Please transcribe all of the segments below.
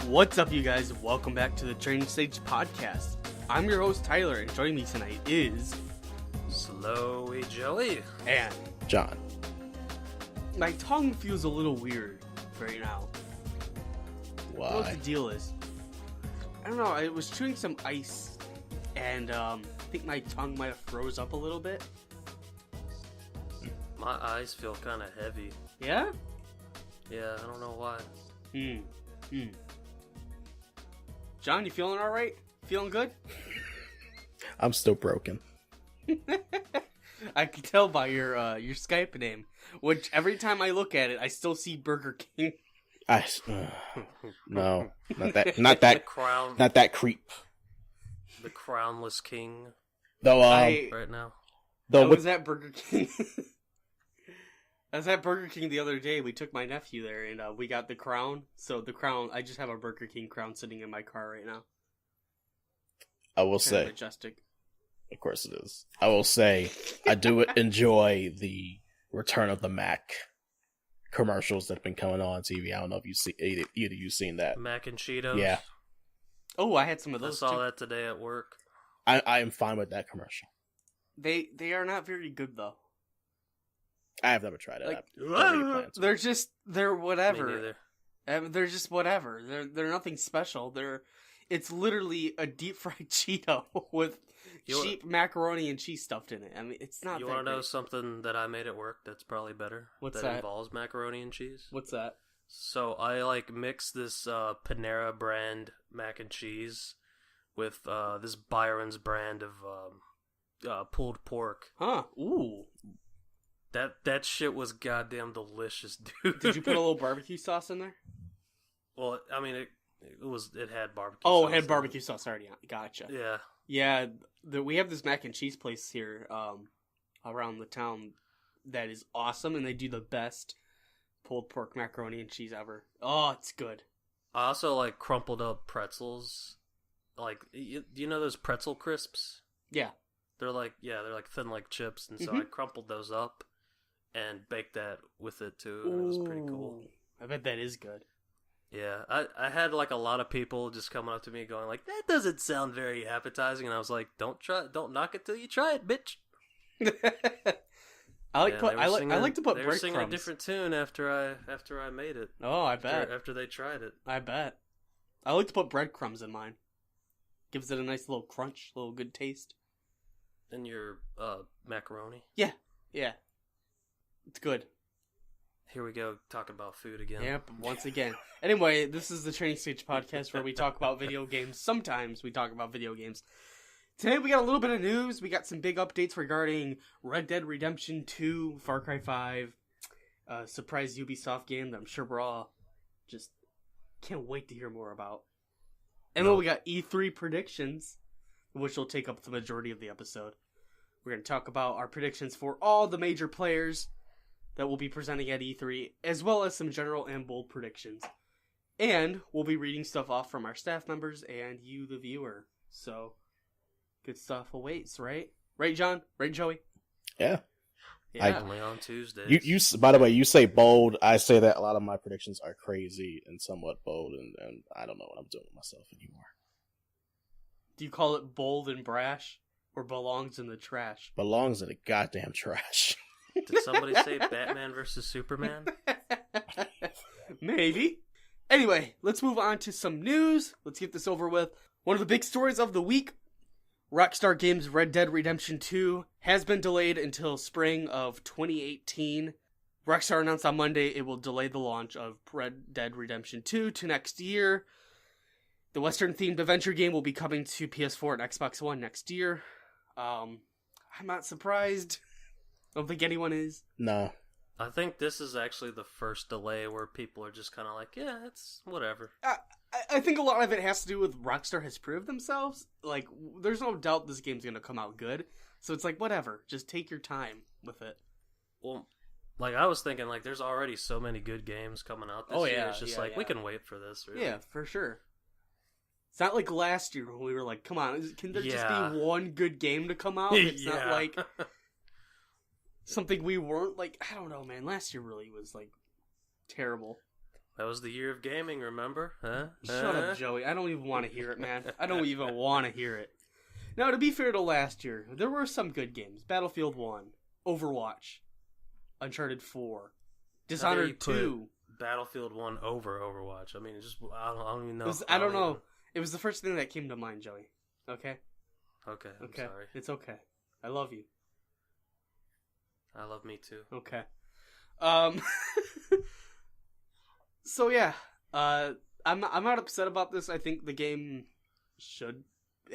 What's up, you guys? Welcome back to the Training Stage Podcast. I'm your host, Tyler, and joining me tonight is... Slowy Joey. And... John. My tongue feels a little weird right now. Why? I don't know what the deal is. I don't know, I was chewing some ice, and I think my tongue might have froze up a little bit. My eyes feel kind of heavy. Yeah? Yeah, I don't know why. John, you feeling alright? Feeling good? I'm still broken. I can tell by your Skype name, which every time I look at it, I still see Burger King. No, not that Crown, not that creep. the crownless king. Though, Right now. though, I was at Burger King. I was at Burger King the other day. We took my nephew there, and we got the crown. So the crown, I just have a Burger King crown sitting in my car right now. I will Kind of say, majestic. of course it is. I will say, I do enjoy the Return of the Mac commercials that have been coming on TV. I don't know if you see either you've seen that. Mac and Cheetos. Yeah. Oh, I had some of I those saw too. that today at work. I am fine with that commercial. They are not very good though. I have never tried it. Like, I don't really plan to. They're Me whatever. neither. They're just whatever. They're nothing special. It's literally a deep fried Cheeto with cheap macaroni and cheese stuffed in it. I mean, it's not. You want to know something that I made at work that's probably better? What's that that? involves macaroni and cheese? What's that? So I mix this Panera brand mac and cheese with this Byron's brand of pulled pork. Huh? Ooh. That shit was goddamn delicious, dude. Did you put a little barbecue sauce in there? Well, I mean, it had barbecue. Oh, sauce it had in barbecue sauce already on. Gotcha. Yeah. Yeah, we have this mac and cheese place here around the town that is awesome, and they do the best pulled pork macaroni and cheese ever. Oh, it's good. I also crumpled up pretzels. Do you know those pretzel crisps? Yeah. They're thin like chips, and so I crumpled those up and baked that with it too, and it was pretty cool. I bet that is good. Yeah, I had a lot of people just coming up to me going that doesn't sound very appetizing, and I was like, don't knock it till you try it, bitch. I like to put They were singing a breadcrumbs. different tune after I made it. Oh, I bet. After they tried it. I bet. I like to put breadcrumbs in mine. Gives it a nice little crunch, little good taste. And your macaroni. Yeah. It's good. Here we go, talking about food again. Yep, once again. Anyway, this is the Training Stage Podcast where we talk about video games. Sometimes we talk about video games. Today we got a little bit of news. We got some big updates regarding Red Dead Redemption 2, Far Cry 5, surprise Ubisoft game that I'm sure we're all just can't wait to hear more about. And then we got E3 predictions, which will take up the majority of the episode. We're going to talk about our predictions for all the major players that will be presenting at E3, as well as some general and bold predictions. And we'll be reading stuff off from our staff members and you, the viewer. So, good stuff awaits, right? Right, John? Right, Joey? Yeah. Only on Tuesdays. You by the way, you say bold. I say that a lot of my predictions are crazy and somewhat bold, and I don't know what I'm doing with myself anymore. Do you call it bold and brash, or belongs in the trash? Belongs in the goddamn trash. Did somebody say Batman versus Superman? Maybe. Anyway, let's move on to some news. Let's get this over with. One of the big stories of the week, Rockstar Games' Red Dead Redemption 2 has been delayed until spring of 2018. Rockstar announced on Monday it will delay the launch of Red Dead Redemption 2 to next year. The Western-themed adventure game will be coming to PS4 and Xbox One next year. I'm not surprised. I don't think anyone is. No. I think this is actually the first delay where people are just kind of yeah, it's whatever. I think a lot of it has to do with Rockstar has proved themselves. There's no doubt this game's going to come out good. So it's whatever. Just take your time with it. Well, I was thinking, there's already so many good games coming out this year. It's just we can wait for this, really. Yeah, for sure. It's not like last year when we were come on, can there just be one good game to come out? It's not like something we weren't I don't know, man. Last year really was terrible. That was the year of gaming, remember? Huh? Shut up, Joey. I don't even want to hear it, man. I don't even want to hear it. Now, to be fair to last year, there were some good games. Battlefield 1, Overwatch, Uncharted 4, Dishonored 2. Battlefield 1 over Overwatch. I mean, I don't even know. I don't know. It was the first thing that came to mind, Joey. Okay? Okay, I'm okay. sorry. It's okay. I love you. I love me too. Okay. So yeah, I'm not upset about this. I think the game should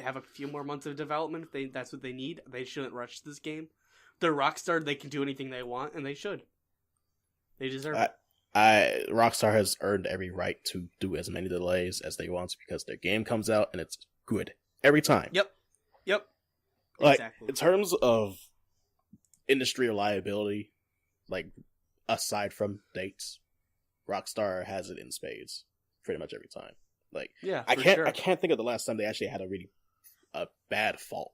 have a few more months of development if that's what they need. They shouldn't rush this game. They're Rockstar. They can do anything they want, and they should. They deserve it. Rockstar has earned every right to do as many delays as they want because their game comes out and it's good every time. Yep. Like, exactly. in terms of industry reliability, like, aside from dates, Rockstar has it in spades pretty much every time. Like, yeah, I can't think of the last time they actually had a bad fault.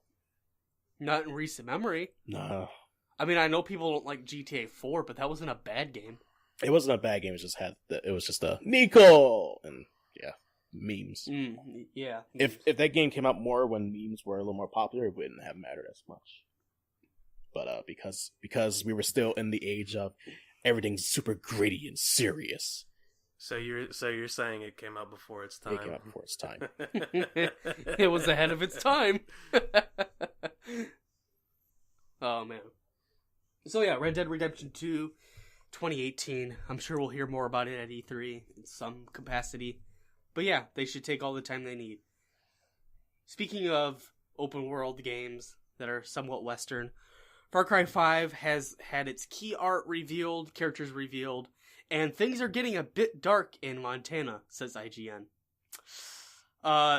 Not in recent memory. No. I mean, I know people don't like GTA 4, but that wasn't a bad game. It wasn't a bad game. It was just a Nico and yeah, memes. Yeah. If that game came out more when memes were a little more popular, it wouldn't have mattered as much. But because we were still in the age of everything's super gritty and serious. So you're saying it came out before its time? It came out before its time. It was ahead of its time. Oh man. So yeah, Red Dead Redemption 2, 2018. I'm sure we'll hear more about it at E3 in some capacity. But yeah, they should take all the time they need. Speaking of open world games that are somewhat Western, Far Cry 5 has had its key art revealed, characters revealed, and things are getting a bit dark in Montana, says IGN.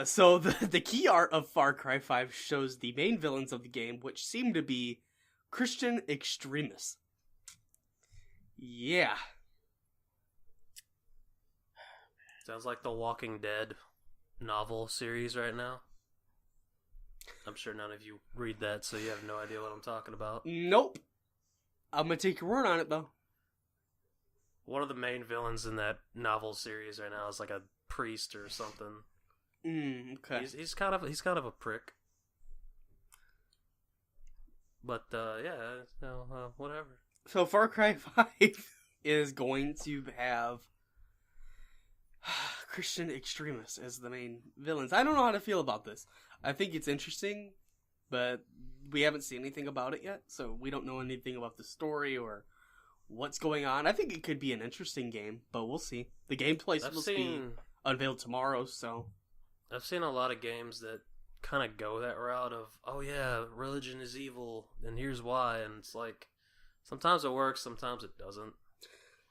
So the key art of Far Cry 5 shows the main villains of the game, which seem to be Christian extremists. Yeah. Sounds like the Walking Dead novel series right now. I'm sure none of you read that, so you have no idea what I'm talking about. Nope. I'm gonna take your word on it, though. One of the main villains in that novel series right now is like a priest or something. Okay. He's kind of a prick. But yeah, no, whatever. So Far Cry 5 is going to have Christian extremists as the main villains. I don't know how to feel about this. I think it's interesting, but we haven't seen anything about it yet, so we don't know anything about the story or what's going on. I think it could be an interesting game, but we'll see. The gameplay's supposed to be unveiled tomorrow, so... I've seen a lot of games that kind of go that route of, oh yeah, religion is evil, and here's why, and it's like, sometimes it works, sometimes it doesn't.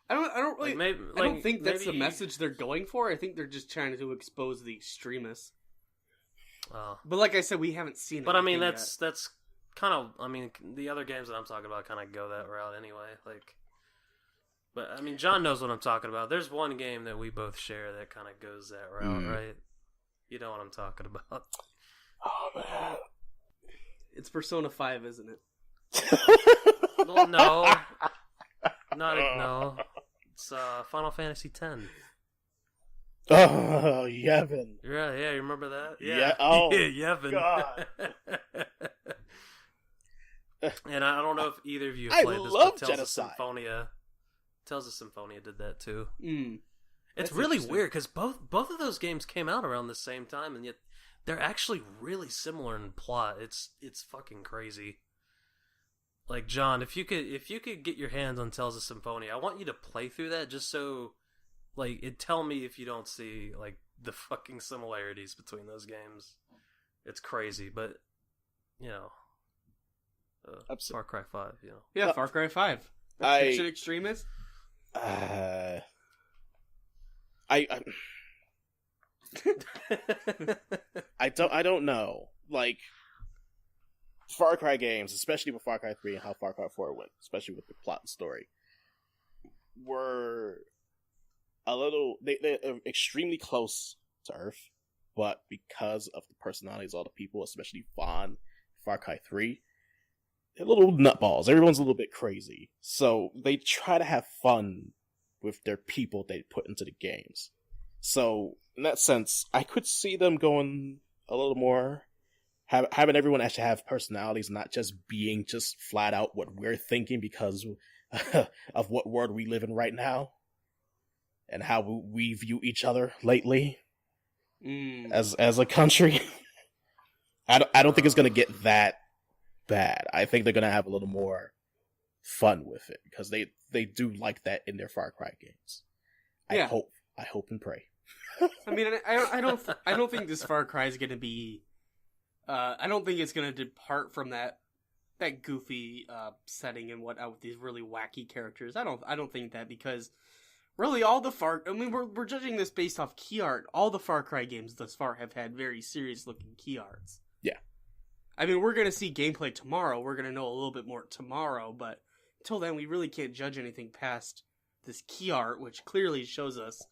I don't really... I don't think that's the maybe... message they're going for. I think they're just trying to expose the extremists. Oh. But like I said, we haven't seen it. But I mean, that's kind of... I mean, the other games that I'm talking about kind of go that route anyway. Like, but I mean, John knows what I'm talking about. There's one game that we both share that kind of goes that route, right? You know what I'm talking about. Oh, man. It's Persona 5, isn't it? Well, no. No. It's Final Fantasy X. Oh, Yevon. Yeah, you remember that? Yeah. Oh, Yevon. God. And I don't know if either of you I played this, love but Tales Genocide. of Symphonia. Tales of Symphonia did that too. It's That's really weird because both of those games came out around the same time, and yet they're actually really similar in plot. It's fucking crazy. Like, John, if you could get your hands on Tales of Symphonia, I want you to play through that just so, like, tell me if you don't see, like, the fucking similarities between those games. It's crazy, but, you know, Far Cry 5, you know. Yeah, Far Cry 5. Christian extremist? I don't know. Like, Far Cry games, especially with Far Cry 3 and how Far Cry 4 went, especially with the plot and story, were they're extremely close to Earth, but because of the personalities of all the people, especially Vaughn, Far Cry 3, they're little nutballs. Everyone's a little bit crazy. So they try to have fun with their people they put into the games. So, in that sense, I could see them going a little more, having everyone actually have personalities, not just being just flat out what we're thinking because of what world we live in right now, and how we view each other lately as a country. I don't think it's going to get that bad. I think they're going to have a little more fun with it because they do like that in their Far Cry games. Yeah. I hope and pray. I mean, I don't think this Far Cry is going to be. I don't think it's going to depart from that goofy setting and whatnot with these really wacky characters. I don't think that, because really all the we're judging this based off key art. All the Far Cry games thus far have had very serious looking key arts. Yeah. I mean, we're going to see gameplay tomorrow. We're going to know a little bit more tomorrow, but until then, we really can't judge anything past this key art, which clearly shows us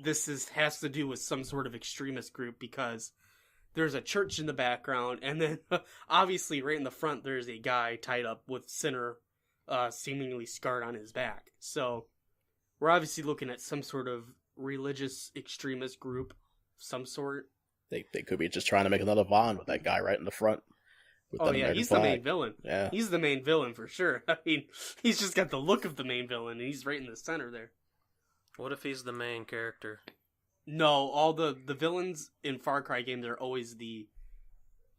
this has to do with some sort of extremist group, because there's a church in the background, and then obviously right in the front there's a guy tied up with Sinner seemingly scarred on his back. So we're obviously looking at some sort of religious extremist group of some sort. They could be just trying to make another Vaughn with that guy right in the front. Oh yeah, he's the main villain. Yeah. He's the main villain for sure. I mean, he's just got the look of the main villain, and he's right in the center there. What if he's the main character? No, all the villains in Far Cry games are always the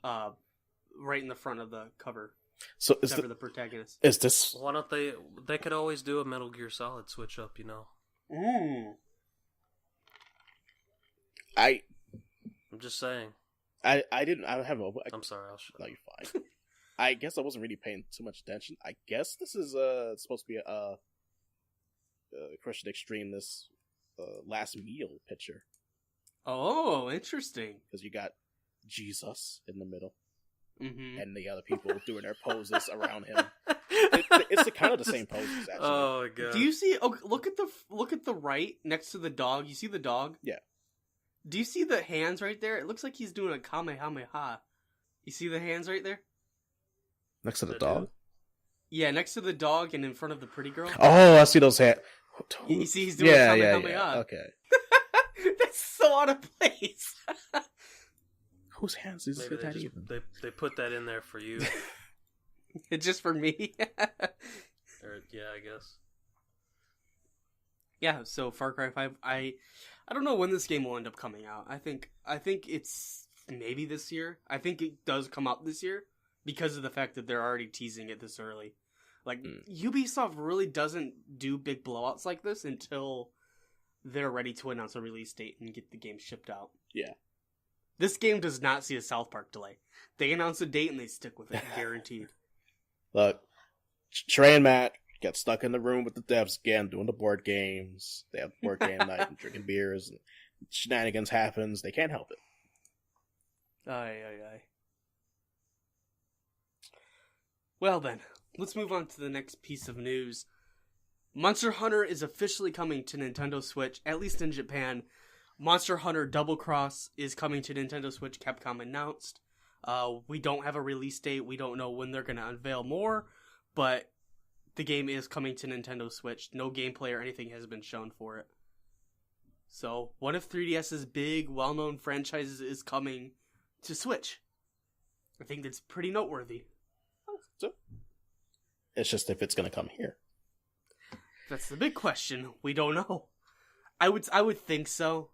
right in the front of the cover. So is the protagonist. Is this? Why don't they could always do a Metal Gear Solid switch up, you know? I'm just saying. I didn't. I have a. I'm sorry. I'll shut up. No, you're fine. I guess I wasn't really paying too much attention. I guess this is supposed to be a Christian Extreme this last meal picture. Oh, interesting. Because you got Jesus in the middle, and the other people doing their poses around him. It's kind of the same poses, actually. Oh my god! Do you see? Oh, look at the right next to the dog. You see the dog? Yeah. Do you see the hands right there? It looks like he's doing a Kamehameha. You see the hands right there? Next to the dog? Yeah, next to the dog and in front of the pretty girl. Oh, I see those hands. You see he's doing a Kamehameha. Yeah. Okay. That's so out of place. Whose hands is that even? They put that in there for you. It's just for me? Yeah, I guess. Yeah, so Far Cry 5, I don't know when this game will end up coming out. I think it's maybe this year. I think it does come out this year because of the fact that they're already teasing it this early. Like, Ubisoft really doesn't do big blowouts like this until they're ready to announce a release date and get the game shipped out. Yeah. This game does not see a South Park delay. They announce a date and they stick with it, guaranteed. Look, Trey and Matt get stuck in the room with the devs again, doing the board games. They have board game night and drinking beers, and shenanigans happens. They can't help it. Aye. Well then, let's move on to the next piece of news. Monster Hunter is officially coming to Nintendo Switch, at least in Japan. Monster Hunter Double Cross is coming to Nintendo Switch, Capcom announced. We don't have a release date. We don't know when they're going to unveil more, but the game is coming to Nintendo Switch. No gameplay or anything has been shown for it. So, one of 3DS's big, well-known franchises is coming to Switch. I think that's pretty noteworthy. It's just if it's going to come here. That's the big question. We don't know. I would think so.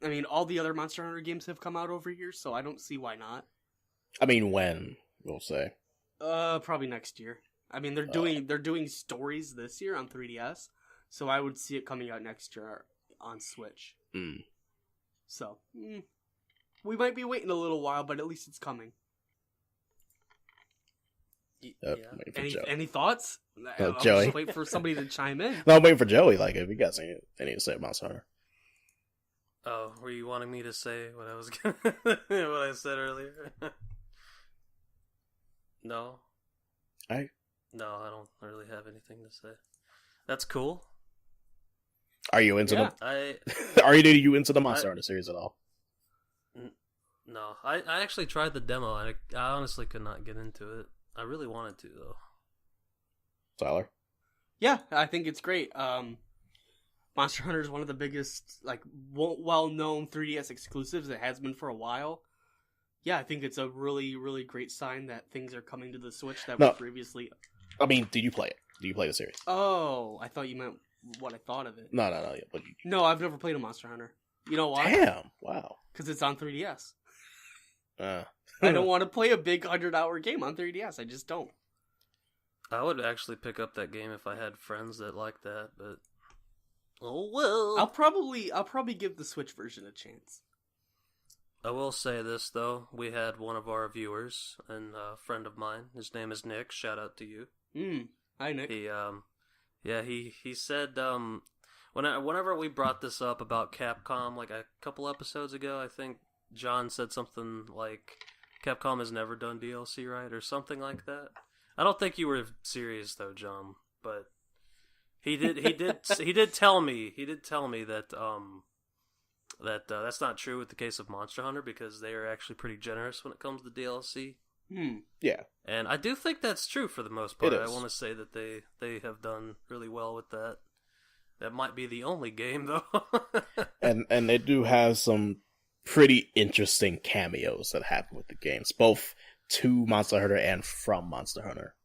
I mean, all the other Monster Hunter games have come out over here, so I don't see why not. I mean, when, we'll say. Probably next year. I mean, they're doing stories this year on 3DS, so I would see it coming out next year on Switch. So, we might be waiting a little while, but at least it's coming. Any thoughts? I'll Joey. just wait for somebody to chime in. No, I'm waiting for Joey. Like, if you guys any to say about Monster Hunter. Oh, were you wanting me to say what I was what I said earlier? No. No, I don't really have anything to say. That's cool. Are you into them? Are you into the Monster Hunter series at all? No, I actually tried the demo. I honestly could not get into it. I really wanted to though. Tyler? Yeah, I think it's great. Monster Hunter is one of the biggest, like, well-known 3DS exclusives. It has been for a while. Yeah, I think it's a really, really great sign that things are coming to the Switch that were previously... I mean, did you play it? Do you play the series? Oh, I thought you meant what I thought of it. No. Yeah, but No, I've never played a Monster Hunter. You know why? Damn! Wow. Because it's on 3DS. I I don't want to play a big 100-hour game on 3DS. I just don't. I would actually pick up that game if I had friends that like that, but oh well. I'll probably give the Switch version a chance. I will say this though: we had one of our viewers and a friend of mine. His name is Nick. Shout out to you. Hi Nick. He said whenever we brought this up about Capcom, like a couple episodes ago, I think John said something like Capcom has never done DLC right or something like that. I don't think you were serious though, John, but he did tell me that that's not true with the case of Monster Hunter because they are actually pretty generous when it comes to DLC. Yeah. And I do think that's true for the most part. I want to say that they have done really well with that. That might be the only game though. and they do have some pretty interesting cameos that happen with the games, both to Monster Hunter and from Monster Hunter.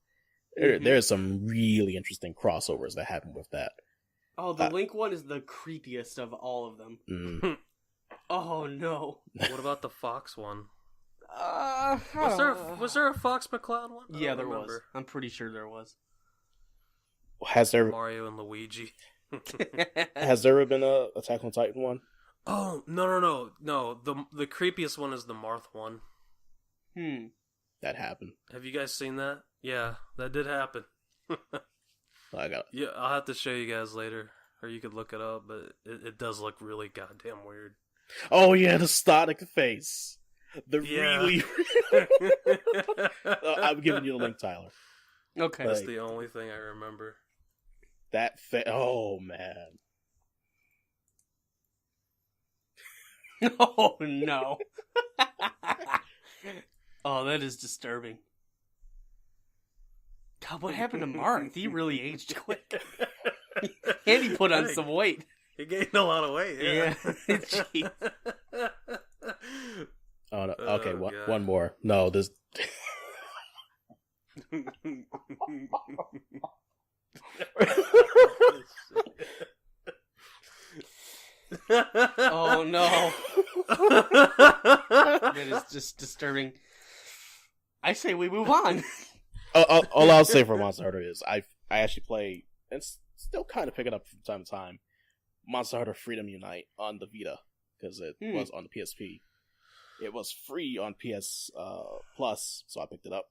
There's some really interesting crossovers that happen with that. Oh, the Link one is the creepiest of all of them. Oh no! What about the Fox one? Was there a Fox McCloud one? Yeah, there was. I'm pretty sure there was. Has there Mario and Luigi? Has there ever been a Attack on Titan one? Oh no! The creepiest one is the Marth one. That happened. Have you guys seen that? Yeah, that did happen. I got it. Yeah, I'll have to show you guys later, or you could look it up. But it does look really goddamn weird. Oh yeah, the static face. Really. I'm giving you the link, Tyler. Okay, that's the only thing I remember. That oh man. Oh no. Oh, that is disturbing. God, what happened to Marth? He really aged quick. And he put on some weight. He gained a lot of weight, yeah. Jeez. Oh, no. Okay, one more. No, this... Oh, no. That is just disturbing. I say we move on. All I'll say for Monster Hunter is I actually play, and still kind of pick it up from time to time, Monster Hunter Freedom Unite on the Vita, because it was on the PSP. It was free on PS Plus, so I picked it up.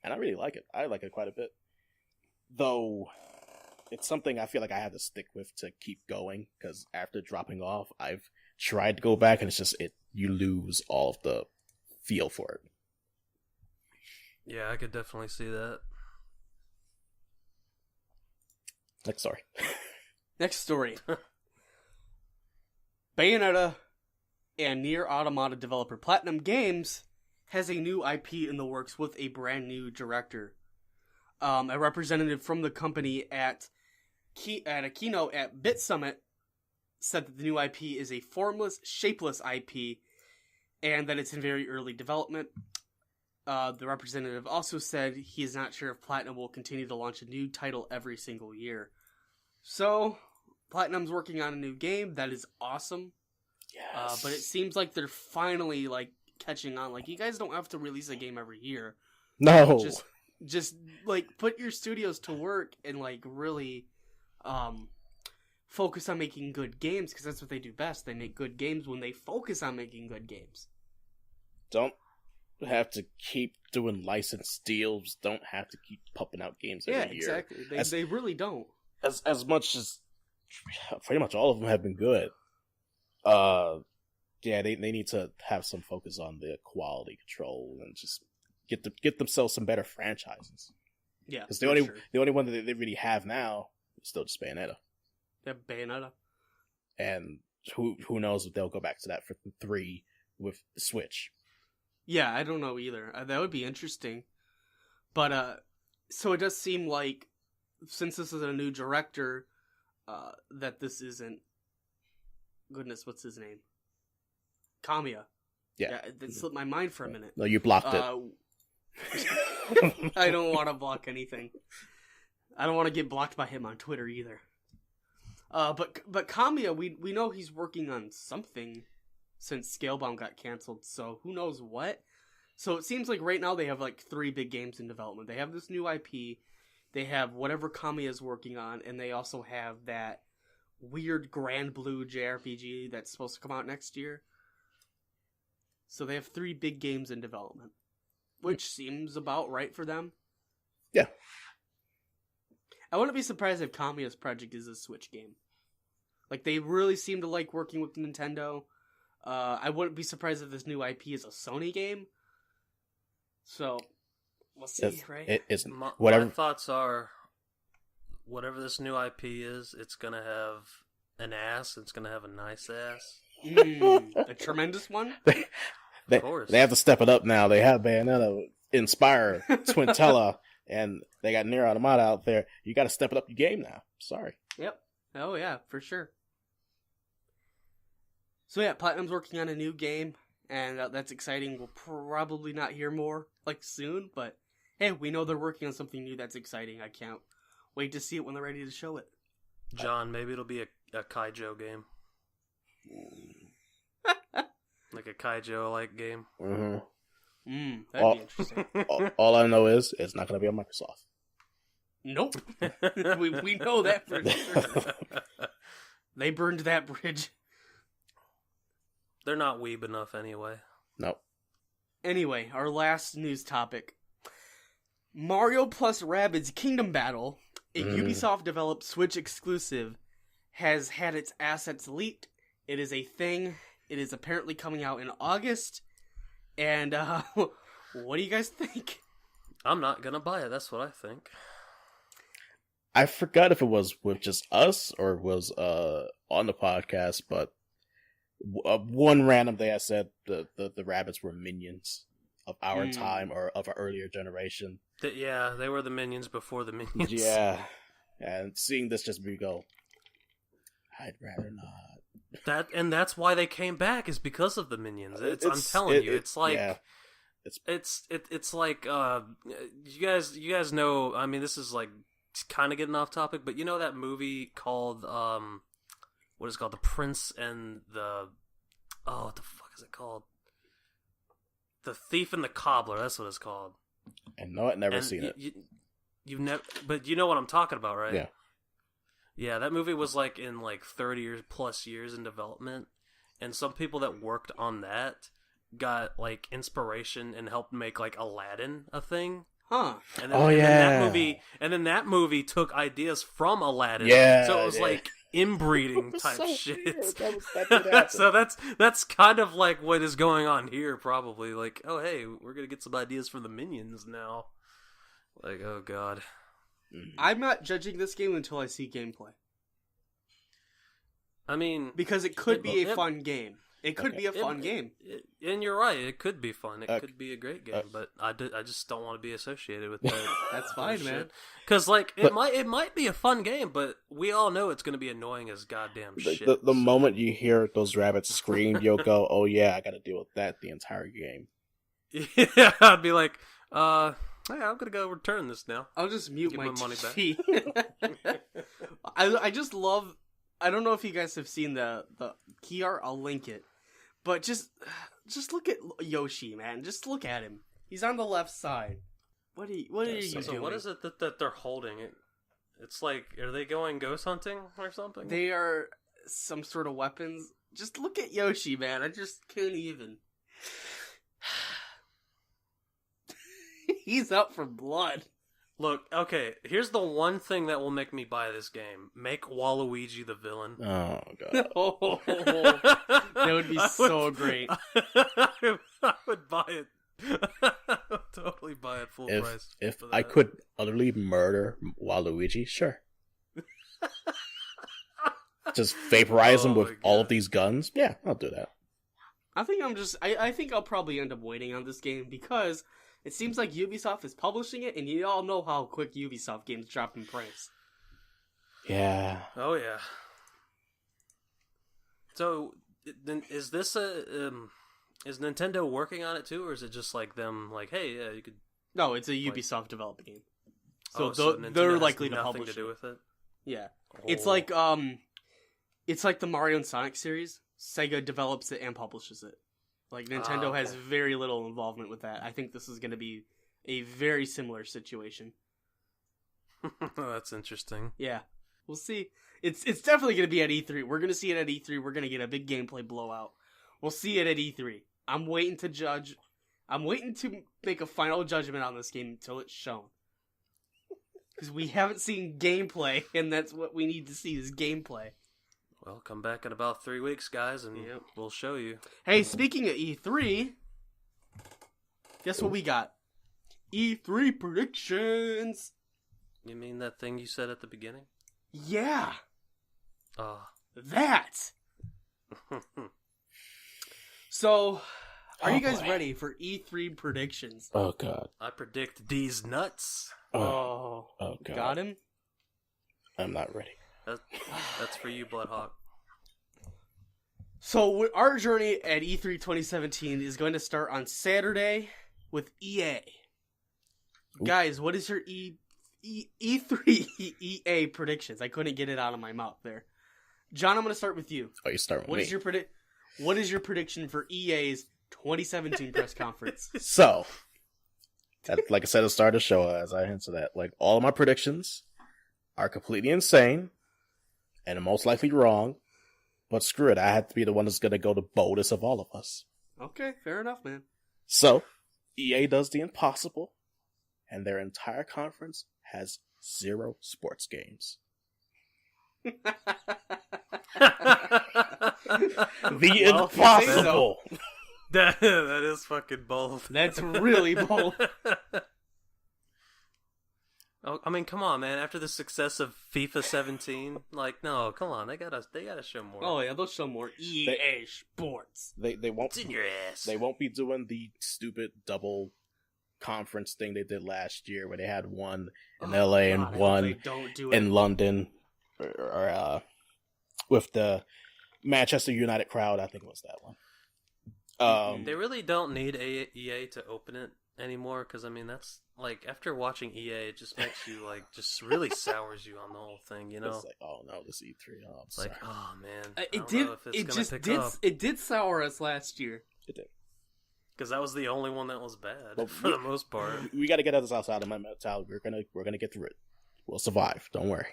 And I really like it. I like it quite a bit. Though, it's something I feel like I have to stick with to keep going, because after dropping off, I've tried to go back, and it's just, you lose all of the feel for it. Yeah, I could definitely see that. Next story. Next story. Bayonetta and Nier Automata developer Platinum Games has a new IP in the works with a brand new director. A representative from the company at a keynote at Bit Summit said that the new IP is a formless, shapeless IP and that it's in very early development. The representative also said he is not sure if Platinum will continue to launch a new title every single year. So, Platinum's working on a new game. That is awesome. Yes. But it seems like they're finally, catching on. You guys don't have to release a game every year. No. Just put your studios to work and, really, focus on making good games, because that's what they do best. They make good games when they focus on making good games. Don't have to keep doing license deals. Don't have to keep pumping out games every year. Yeah, exactly. They really don't. As much as pretty much all of them have been good. Yeah, they need to have some focus on the quality control and just get themselves some better franchises. Yeah, because the only one that they really have now is still just Bayonetta. Yeah, Bayonetta. And who knows if they'll go back to that for 3 with the Switch. Yeah, I don't know either. That would be interesting. But, so it does seem like, since this is a new director, that this isn't. Goodness, what's his name? Kamiya. Yeah. That slipped my mind for a minute. No, you blocked it. I don't want to block anything. I don't want to get blocked by him on Twitter either. But Kamiya, we know he's working on something since Scalebound got canceled, so who knows what? So it seems like right now they have like 3 big games in development. They have this new IP, they have whatever Kamiya's working on, and they also have that weird Grand Blue JRPG that's supposed to come out next year. So they have 3 big games in development, which seems about right for them. Yeah. I wouldn't be surprised if Kamiya's project is a Switch game. Like, they really seem to like working with Nintendo. I wouldn't be surprised if this new IP is a Sony game. So, we'll see, right? It isn't. My thoughts are, whatever this new IP is, it's going to have an ass. It's going to have a nice ass. A tremendous one? Of course. They have to step it up now. They have Bayonetta, Inspire, Twintella, and they got Nier Automata out there. You got to step it up your game now. Sorry. Yep. Oh, yeah, for sure. So, yeah, Platinum's working on a new game, and that's exciting. We'll probably not hear more, soon, but hey, we know they're working on something new that's exciting. I can't wait to see it when they're ready to show it. John, maybe it'll be a Kaijo game. Like a Kaijo-like game. Mm-hmm. That'd be interesting. all I know is it's not going to be on Microsoft. Nope. we know that for sure. They burned that bridge. They're not weeb enough anyway. Nope. Anyway, our last news topic. Mario plus Rabbids Kingdom Battle, a Ubisoft-developed Switch exclusive, has had its assets leaked. It is a thing. It is apparently coming out in August. And, what do you guys think? I'm not gonna buy it, that's what I think. I forgot if it was with just us or it was on the podcast, but one random day I said the rabbits were minions of our time or of our earlier generation. Yeah, they were the minions before the minions. Yeah, and seeing this just me go, I'd rather not. That's why they came back is because of the minions. I'm telling you, it's like yeah. It's like you guys know. I mean, this is like kind of getting off topic, but you know that movie called what is it called? The Prince and the what the fuck is it called? The Thief and the Cobbler. That's what it's called. And no, I've never seen it. You've never, but you know what I'm talking about, right? Yeah. Yeah, that movie was like in 30 plus years in development, and some people that worked on that got like inspiration and helped make like Aladdin a thing. Huh. And then that movie took ideas from Aladdin. Yeah. So it was like inbreeding type so shit. That So that's kind of like what is going on here, probably. Like, oh hey, we're gonna get some ideas from the minions now. Like, oh god. I'm not judging this game until I see gameplay. I mean, because it could be a fun game. It could be a fun game. And you're right, it could be fun. It could be a great game, but I just don't want to be associated with that. That's fine, man. Because it might be a fun game, but we all know it's going to be annoying as goddamn shit. The moment you hear those rabbits scream, you'll go, "Oh yeah, I got to deal with that the entire game." Yeah, I'd be like, hey, I'm gonna go return this now. I'll just mute my money back. I just love. I don't know if you guys have seen the key art. I'll link it, but just look at Yoshi, man. Just look at him. He's on the left side. What are you doing? So what is it that they're holding? It's like, are they going ghost hunting or something? They are some sort of weapons. Just look at Yoshi, man. I just can't even. He's up for blood. Look, okay, here's the one thing that will make me buy this game. Make Waluigi the villain. Oh, God. Oh, that would be so great. I would buy it. I would totally buy it full price. If I could utterly murder Waluigi, sure. Just vaporize him with all of these guns? Yeah, I'll do that. I think I'll probably end up waiting on this game because it seems like Ubisoft is publishing it, and you all know how quick Ubisoft games drop in price. Yeah. Oh yeah. So, then is this is Nintendo working on it too, or is it just like them like, hey, yeah, you could? No, it's a Ubisoft developed game. So, they're Nintendo likely has to nothing publish to do it. with it. Yeah. Oh. It's like the Mario and Sonic series. Sega develops it and publishes it. Like Nintendo okay. has very little involvement with that. I think this is going to be a very similar situation. That's interesting. Yeah. We'll see. It's definitely going to be at E3. We're going to see it at E3. We're going to get a big gameplay blowout. We'll see it at E3. I'm waiting to judge. I'm waiting to make a final judgment on this game until it's shown. Because we haven't seen gameplay, and that's what we need to see is gameplay. Well, come back in about 3 weeks, guys, and we'll show you. Hey, speaking of E3, guess what we got? E3 predictions! You mean that thing you said at the beginning? Yeah! Oh. That! So, are you guys boy. ready for E3 predictions? Oh god. I predict these nuts. Oh god. Got him? I'm not ready. That's for you, Bloodhawk. So, our journey at E3 2017 is going to start on Saturday with EA. Ooh. Guys, what is your E3 EA predictions? I couldn't get it out of my mouth there. John, I'm going to start with you. Oh, you start with What me. is your What is your prediction for EA's 2017 press conference? So, like I said at the start of the show, as I hinted at, like, all of my predictions are completely insane and are most likely wrong. But screw it, I have to be the one that's going to go the boldest of all of us. Okay, fair enough, man. So, EA does the impossible, and their entire conference has 0 sports games. The Well, if you say so. impossible! That is fucking bold. That's really bold. Oh, I mean, come on, man. After the success of FIFA 17, like, no, come on. They gotta show more. Oh yeah, they'll show more EA Sports. They won't It's in your ass. They won't be doing the stupid double conference thing they did last year, where they had one in LA and one don't do it. in London, or with the Manchester United crowd. I think it was that one. They really don't need EA to open it anymore, because I mean, that's like, after watching EA, it just makes you like, just really sours you on the whole thing, you know? It's like, oh no, this E3. Oh, I'm It's like, sorry. oh man, It did sour us last year. It did. because that was the only one that was bad But for the most part. We got to get this outside of my mentality. We're gonna get through it. We'll survive. Don't worry.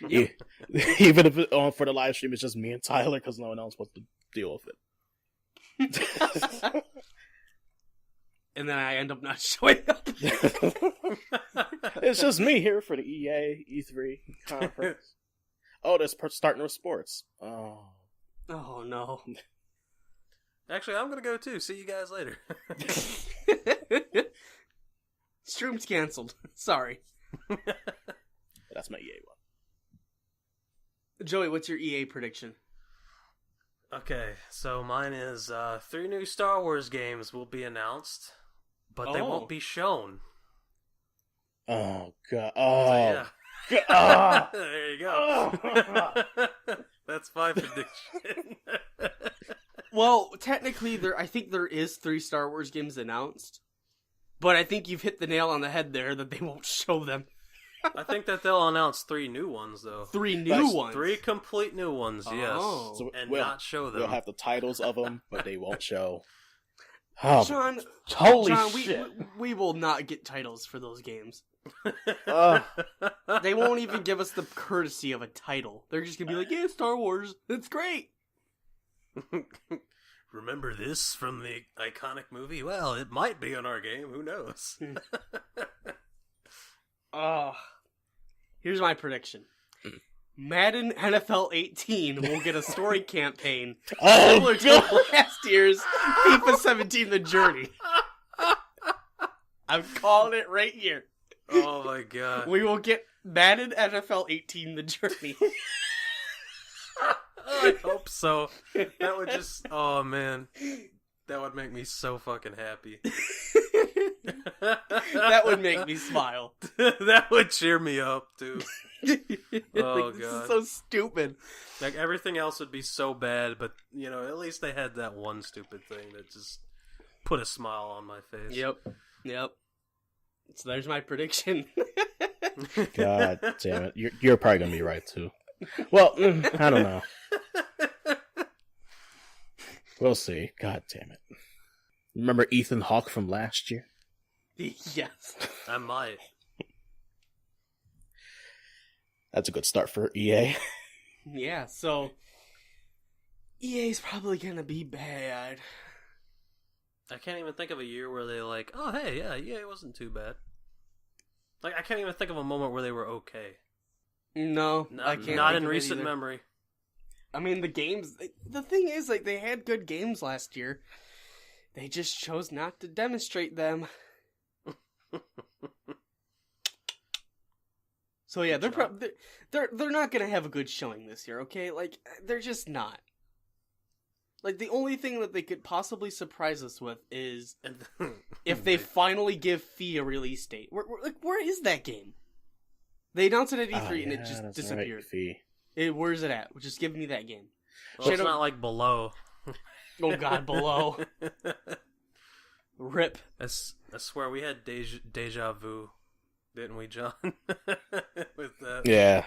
Yep. Even if for the live stream it's just me and Tyler, because no one else wants to deal with it. And then I end up not showing up. It's just me here for the EA E3 conference. Oh, they're starting with sports. Oh. Oh no. Actually, I'm gonna go too. See you guys later. Stream's canceled. Sorry. That's my EA one. Joey, what's your EA prediction? Okay, so mine is 3 new Star Wars games will be announced, but they won't be shown. Oh god. So, Oh. yeah. There you go. That's my prediction. Well, technically, I think there is 3 Star Wars games announced, but I think you've hit the nail on the head there that they won't show them. I think that they'll announce 3 new ones, though. 3 new ones. 3 complete new ones, yes. Oh. So And we'll- not show them. We'll have the titles of them, but they won't show. Oh, John, holy John, shit. we will not get titles for those games. Ugh. They won't even give us the courtesy of a title. They're just gonna be like, yeah, Star Wars. That's great. Remember this from the iconic movie? Well, it might be in our game. Who knows? Here's my prediction. Madden NFL 18 will get a story campaign similar to last year's FIFA 17 The Journey. I'm calling it right here. Oh my god. We will get Madden NFL 18 The Journey. I hope so. That would just... Oh, man. That would make me so fucking happy. That would make me smile. That would cheer me up, too. Oh, this God. is so stupid. Like, everything else would be so bad, but, you know, at least they had that one stupid thing that just put a smile on my face. Yep. So there's my prediction. God damn it. You're probably going to be right, too. Well, I don't know. We'll see. God damn it. Remember Ethan Hawke from last year? Yes. I might. That's a good start for EA. Yeah, so EA's probably gonna be bad. I can't even think of a year where they like, oh, hey, yeah, it wasn't too bad. Like, I can't even think of a moment where they were okay. No, I can't. Not think in of it recent either. memory. I mean, the games. The thing is, like, they had good games last year. They just chose not to demonstrate them. So yeah, they're not gonna have a good showing this year. Okay, like they're just not. Like the only thing that they could possibly surprise us with is if they finally give Fee a release date. Where is that game? They announced it at E3 and it just disappeared. Right, Where's it at? Just give me that game. Well, it's not like Below. Oh God, Below. Rip. I swear we had deja vu, didn't we, John? With that. Yeah.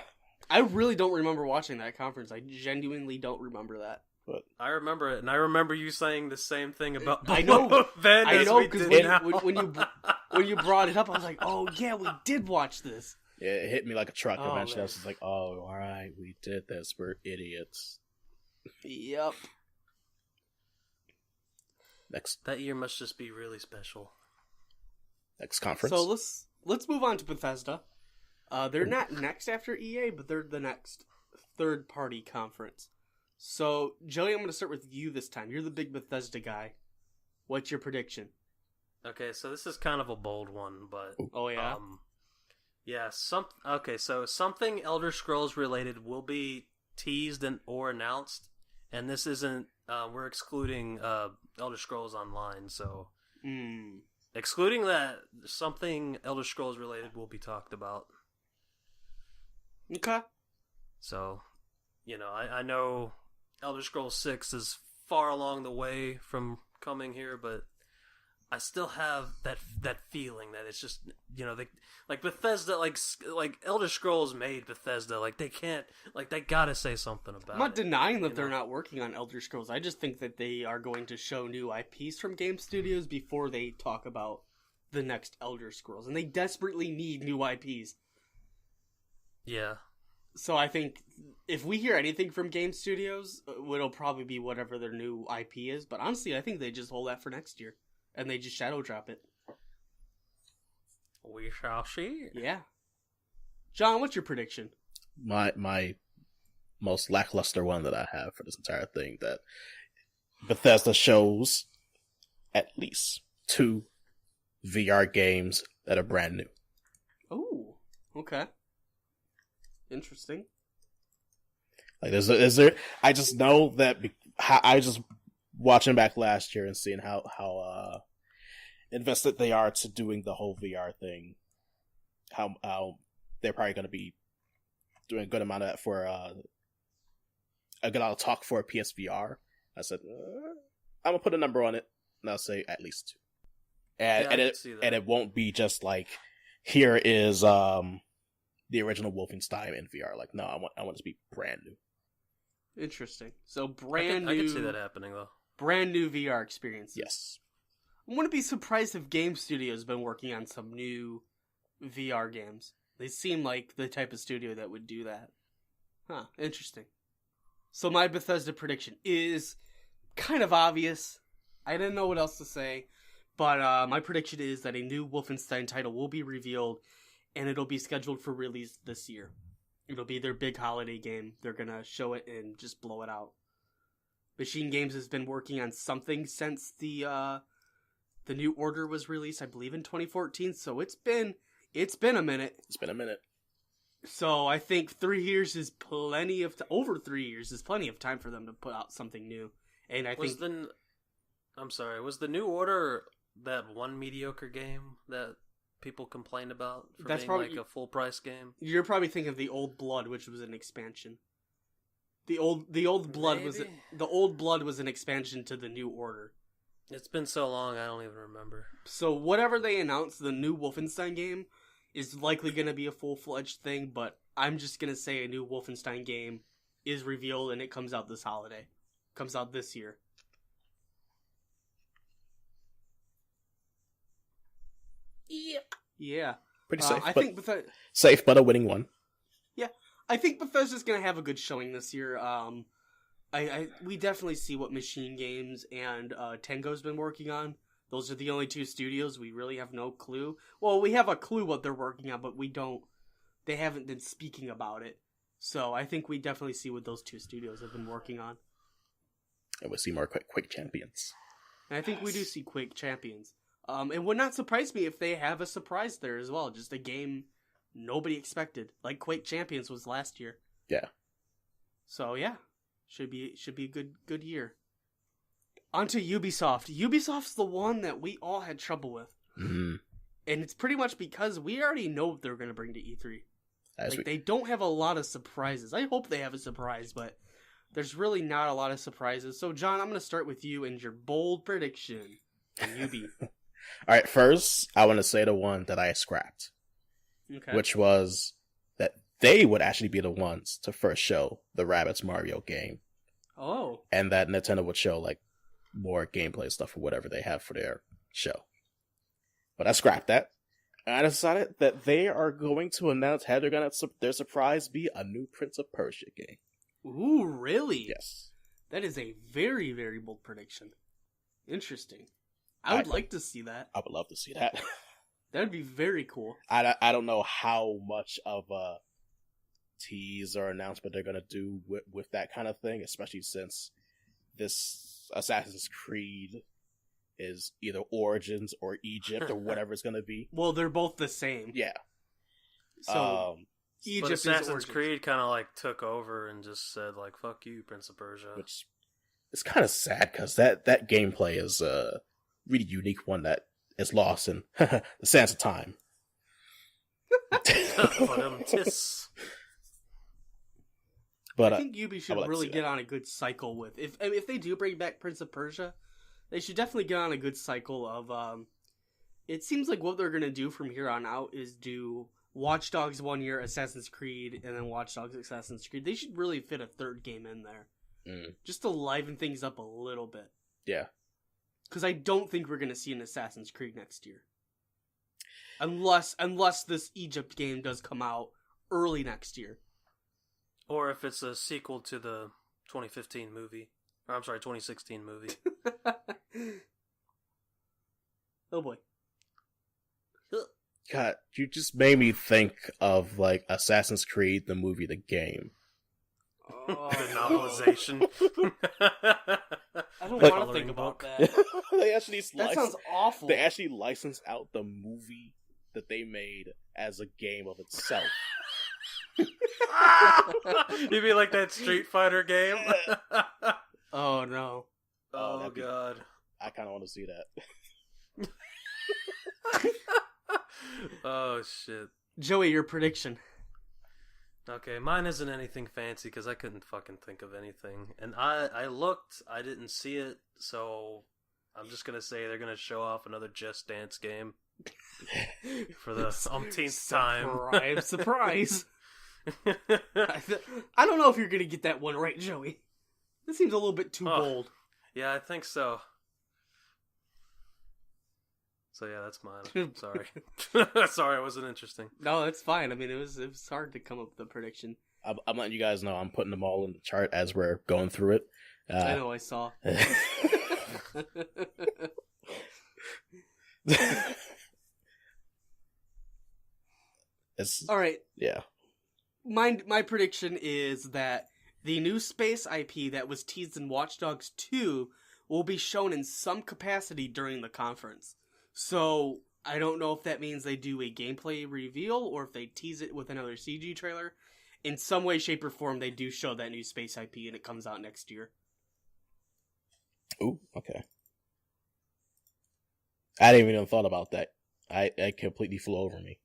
I really don't remember watching that conference. I genuinely don't remember that. But I remember it, and I remember you saying the same thing about I know. Below then I as know we because did when you brought it up, I was like, oh yeah, we did watch this. yeah, it hit me like a truck Oh, eventually. man. I was just like, oh, alright, we did this. We're idiots. Yep. Next That year must just be really special. conference. So let's move on to Bethesda. They're not next after EA, but they're the next third-party conference. So, Joey, I'm going to start with you this time. You're the big Bethesda guy. What's your prediction? Okay, so this is kind of a bold one, but Oh, yeah? yeah, so something Elder Scrolls related will be teased or announced, and this isn't. We're excluding Elder Scrolls Online, so excluding that, something Elder Scrolls related will be talked about. Okay. So, you know, I know Elder Scrolls 6 is far along the way from coming here, but I still have that feeling that it's just, you know, like Bethesda, like Elder Scrolls made Bethesda, like they can't, like they gotta say something about it. I'm not denying that they're not working on Elder Scrolls. I just think that they are going to show new IPs from game studios before they talk about the next Elder Scrolls. And they desperately need new IPs. Yeah. So I think if we hear anything from game studios, it'll probably be whatever their new IP is. But honestly, I think they just hold that for next year. And they just shadow drop it. We shall see. Yeah. John, what's your prediction? My most lackluster one that I have for this entire thing, that Bethesda shows at least 2 VR games that are brand new. Oh, okay. Interesting. Like, is there? I just know that I just watching back last year and seeing how invested they are to doing the whole VR thing. How they're probably going to be doing a good amount of that for a good amount of talk for PSVR. I said I'm gonna put a number on it, and I'll say at least 2. And it won't be just like, here is the original Wolfenstein in VR. Like, no, I want it to be brand new. Interesting. So I can see that happening though. Brand new VR experiences. Yes. I wouldn't be surprised if Game Studio's been working on some new VR games. They seem like the type of studio that would do that. Huh, interesting. So my Bethesda prediction is kind of obvious. I didn't know what else to say. But my prediction is that a new Wolfenstein title will be revealed, and it'll be scheduled for release this year. It'll be their big holiday game. They're going to show it and just blow it out. Machine Games has been working on something since the New Order was released, I believe in 2014, so it's been a minute. It's been a minute. So I think 3 years is plenty of over 3 years is plenty of time for them to put out something new. And I think was the New Order that one mediocre game that people complained about for That's being probably- like a full price game. You're probably thinking of the Old Blood, which was an expansion. The old blood was Maybe. the Old Blood was an expansion to the New Order. It's been so long, I don't even remember. So whatever they announced, the new Wolfenstein game is likely going to be a full-fledged thing, but I'm just going to say a new Wolfenstein game is revealed and it comes out this holiday. Comes out this year. Yeah. Pretty safe, I but think safe, but a winning one. I think Bethesda's gonna have a good showing this year. We definitely see what Machine Games and Tengo's been working on. Those are the only two studios. We really have no clue. Well, we have a clue what they're working on, but we don't. They haven't been speaking about it. So I think we definitely see what those two studios have been working on. And we'll see more Quake Champions. And I think we do see Quake Champions. It would not surprise me if they have a surprise there as well. Just a game nobody expected, like Quake Champions was last year. Yeah. So yeah, should be a good year. On to Ubisoft. Ubisoft's the one that we all had trouble with, Mm-hmm. and it's pretty much because we already know what they're going to bring to E3. They don't have a lot of surprises. I hope they have a surprise, but there's really not a lot of surprises. So John, I'm going to start with you and your bold prediction on Ubi. All right, first, I want to say the one that I scrapped, Okay. which was that they would actually be the ones to first show the Rabbids Mario game, Oh. and that Nintendo would show like more gameplay stuff or whatever they have for their show. But I scrapped that, and I decided that they are going to announce how they're going to their surprise be a new Prince of Persia game. Ooh, really? Yes. That is a very, very bold prediction. Interesting. I would like to see that. I would love to see that. That would be very cool. I don't know how much of a tease or announcement they're going to do with that kind of thing, especially since this Assassin's Creed is either Origins or Egypt or whatever it's going to be. Well, they're both the same. Yeah. So But Egypt is Assassin's Origins. Creed kind of like took over and just said like, "Fuck you, Prince of Persia." Which is kind of sad because that gameplay is a really unique one that is lost in the sands of time. But I think Ubi should like to really see get on a good cycle with if they do bring back Prince of Persia, they should definitely get on a good cycle of it seems like what they're gonna do from here on out is do Watch Dogs 1 year, Assassin's Creed, and then Watch Dogs Assassin's Creed. They should really fit a third game in there. Just to liven things up a little bit. Yeah. Because I don't think we're gonna see an Assassin's Creed next year. Unless this Egypt game does come out early next year. Or if it's a sequel to the 2015 movie. Or, I'm sorry, 2016 movie. Oh boy. God, you just made me think of like Assassin's Creed, the movie, the game. The novelization. I don't Like- want to think about that. They actually That sounds awful. They actually licensed out the movie that they made as a game of itself. You mean like that Street Fighter game? Oh no. Oh that'd be- god. I kind of want to see that. Oh shit. Joey, your prediction. Okay, mine isn't anything fancy because I couldn't fucking think of anything. And I looked, I didn't see it, so I'm just gonna say they're gonna show off another Just Dance game for the umpteenth time. Surprise. I don't know if you're gonna get that one right, Joey. This seems a little bit too bold. Yeah, I think so. So yeah, that's mine. Sorry. Sorry, it wasn't interesting. No, it's fine. I mean, it was hard to come up with a prediction. I'm letting you guys know I'm putting them all in the chart as we're going through it. I know, I saw. All right. Yeah. My prediction is that the new space IP that was teased in Watch Dogs 2 will be shown in some capacity during the conference. So, I don't know if that means they do a gameplay reveal or if they tease it with another CG trailer. In some way, shape, or form, they do show that new space IP and it comes out next year. Ooh, okay. I didn't even thought about that. I completely flew over me.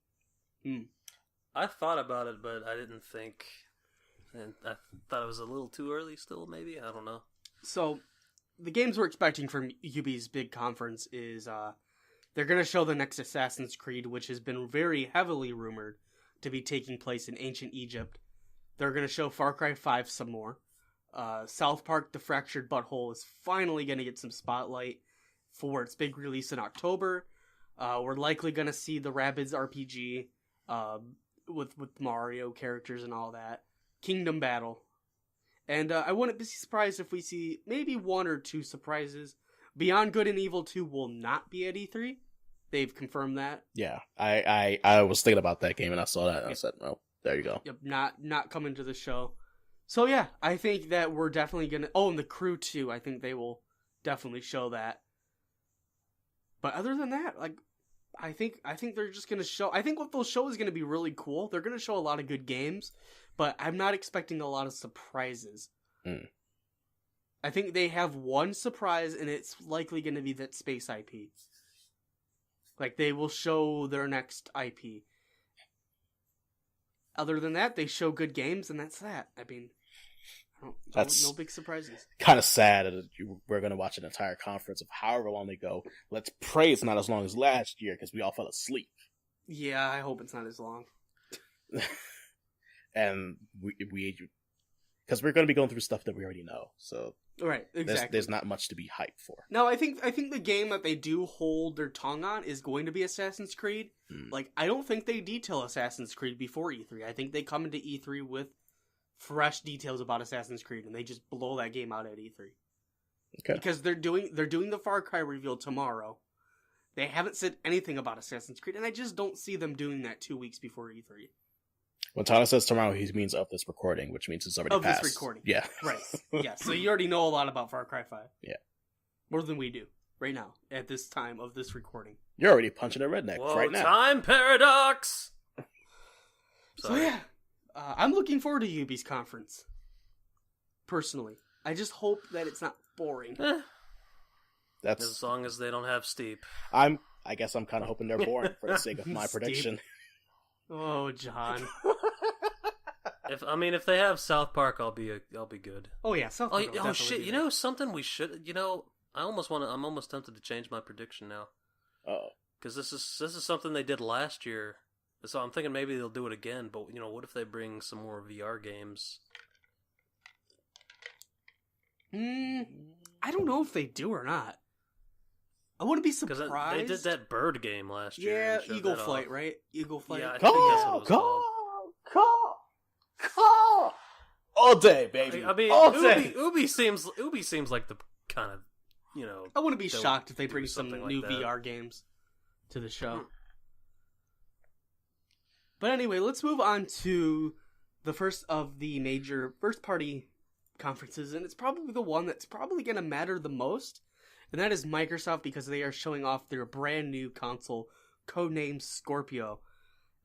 I thought about it, but I didn't think. And I thought it was a little too early still, maybe? I don't know. So, the games we're expecting from Ubi's big conference is they're going to show the next Assassin's Creed, which has been very heavily rumored to be taking place in ancient Egypt. They're going to show Far Cry 5 some more. South Park The Fractured Butthole is finally going to get some spotlight for its big release in October. We're likely going to see the Rabbids RPG with Mario characters and all that. Kingdom Battle. And I wouldn't be surprised if we see maybe 1 or 2 surprises. Beyond Good and Evil 2 will not be at E3. They've confirmed that. Yeah, I was thinking about that game and I saw that and I said, well, there you go. Yep, not coming to the show. So yeah, I think that we're definitely gonna. Oh, and The Crew 2, I think they will definitely show that. But other than that, like, I think they're just gonna show. I think what they'll show is gonna be really cool. They're gonna show a lot of good games, but I'm not expecting a lot of surprises. I think they have one surprise, and it's likely gonna be that space IP. Like, they will show their next IP. Other than that, they show good games, and that's that. I mean, no big surprises. Kind of sad that we're going to watch an entire conference of however long they go. Let's pray it's not as long as last year, because we all fell asleep. Yeah, I hope it's not as long. And because we're going to be going through stuff that we already know, so right, exactly. There's not much to be hyped for. No, I think the game that they do hold their tongue on is going to be Assassin's Creed. Like, I don't think they detail Assassin's Creed before E3. I think they come into E3 with fresh details about Assassin's Creed, and they just blow that game out at E3. Okay. Because they're doing the Far Cry reveal tomorrow. They haven't said anything about Assassin's Creed, and I just don't see them doing that 2 weeks before E3. When Tyler says tomorrow, he means of this recording, which means it's already passed. Of this recording. Yeah. Right. Yeah, so you already know a lot about Far Cry 5. Yeah. More than we do right now, at this time of this recording. You're already punching a redneck right now. Time paradox! So yeah, I'm looking forward to Ubi's conference. Personally. I just hope that it's not boring. That's as long as they don't have Steep. I guess I'm kind of hoping they're boring for the sake of my prediction. Oh, John. If they have South Park, I'll be good. Oh yeah, South Park. Oh shit! You know something we should. I'm almost tempted to change my prediction now. Oh, because this is something they did last year. So I'm thinking maybe they'll do it again. But what if they bring some more VR games? I don't know if they do or not. I wouldn't be surprised. Because they did that bird game last year. Yeah, Eagle Flight, right? Eagle Flight. Yeah, I think that's what it was called. Call! All day, baby. I mean, all day. Ubi seems like the kind of, I wouldn't be shocked if they bring some something new like that. VR games to the show. But anyway, let's move on to the first of the major first-party conferences, and it's probably the one that's probably going to matter the most, and that is Microsoft, because they are showing off their brand new console, codenamed Scorpio.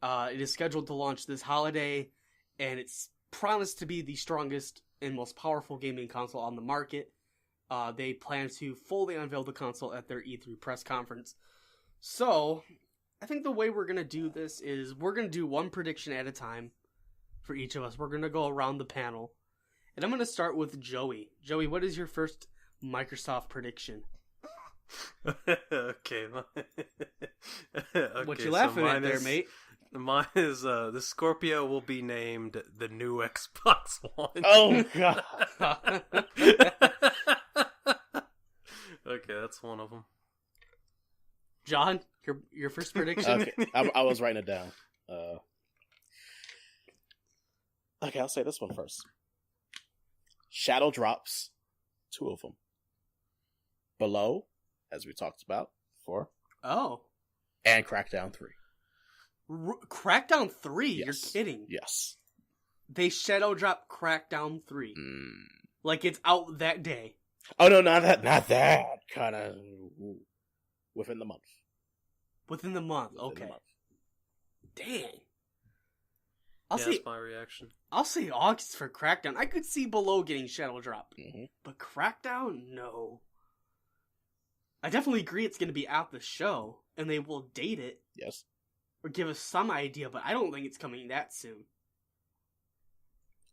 It is scheduled to launch this holiday, and it's promised to be the strongest and most powerful gaming console on the market. They plan to fully unveil the console at their E3 press conference. So, I think the way we're going to do this is we're going to do one prediction at a time for each of us. We're going to go around the panel. And I'm going to start with Joey. Joey, what is your first Microsoft prediction? Okay. What you laughing at there, mate? Mine is the Scorpio will be named the new Xbox One. Oh god. Okay, that's one of them. John, your first prediction? Okay, I was writing it down. Okay, I'll say this one first. Shadow drops, 2 of them. Below, as we talked about before. Oh. And Crackdown 3. Crackdown 3? Yes. You're kidding. Yes. They shadow drop Crackdown 3. Like it's out that day. Oh no, not that. Kind of within the month. Within the month, okay. Dang. That's my reaction. I'll say August for Crackdown. I could see Below getting shadow drop. Mm-hmm. But Crackdown, no. I definitely agree it's going to be at the show, and they will date it. Yes. Or give us some idea, but I don't think it's coming that soon.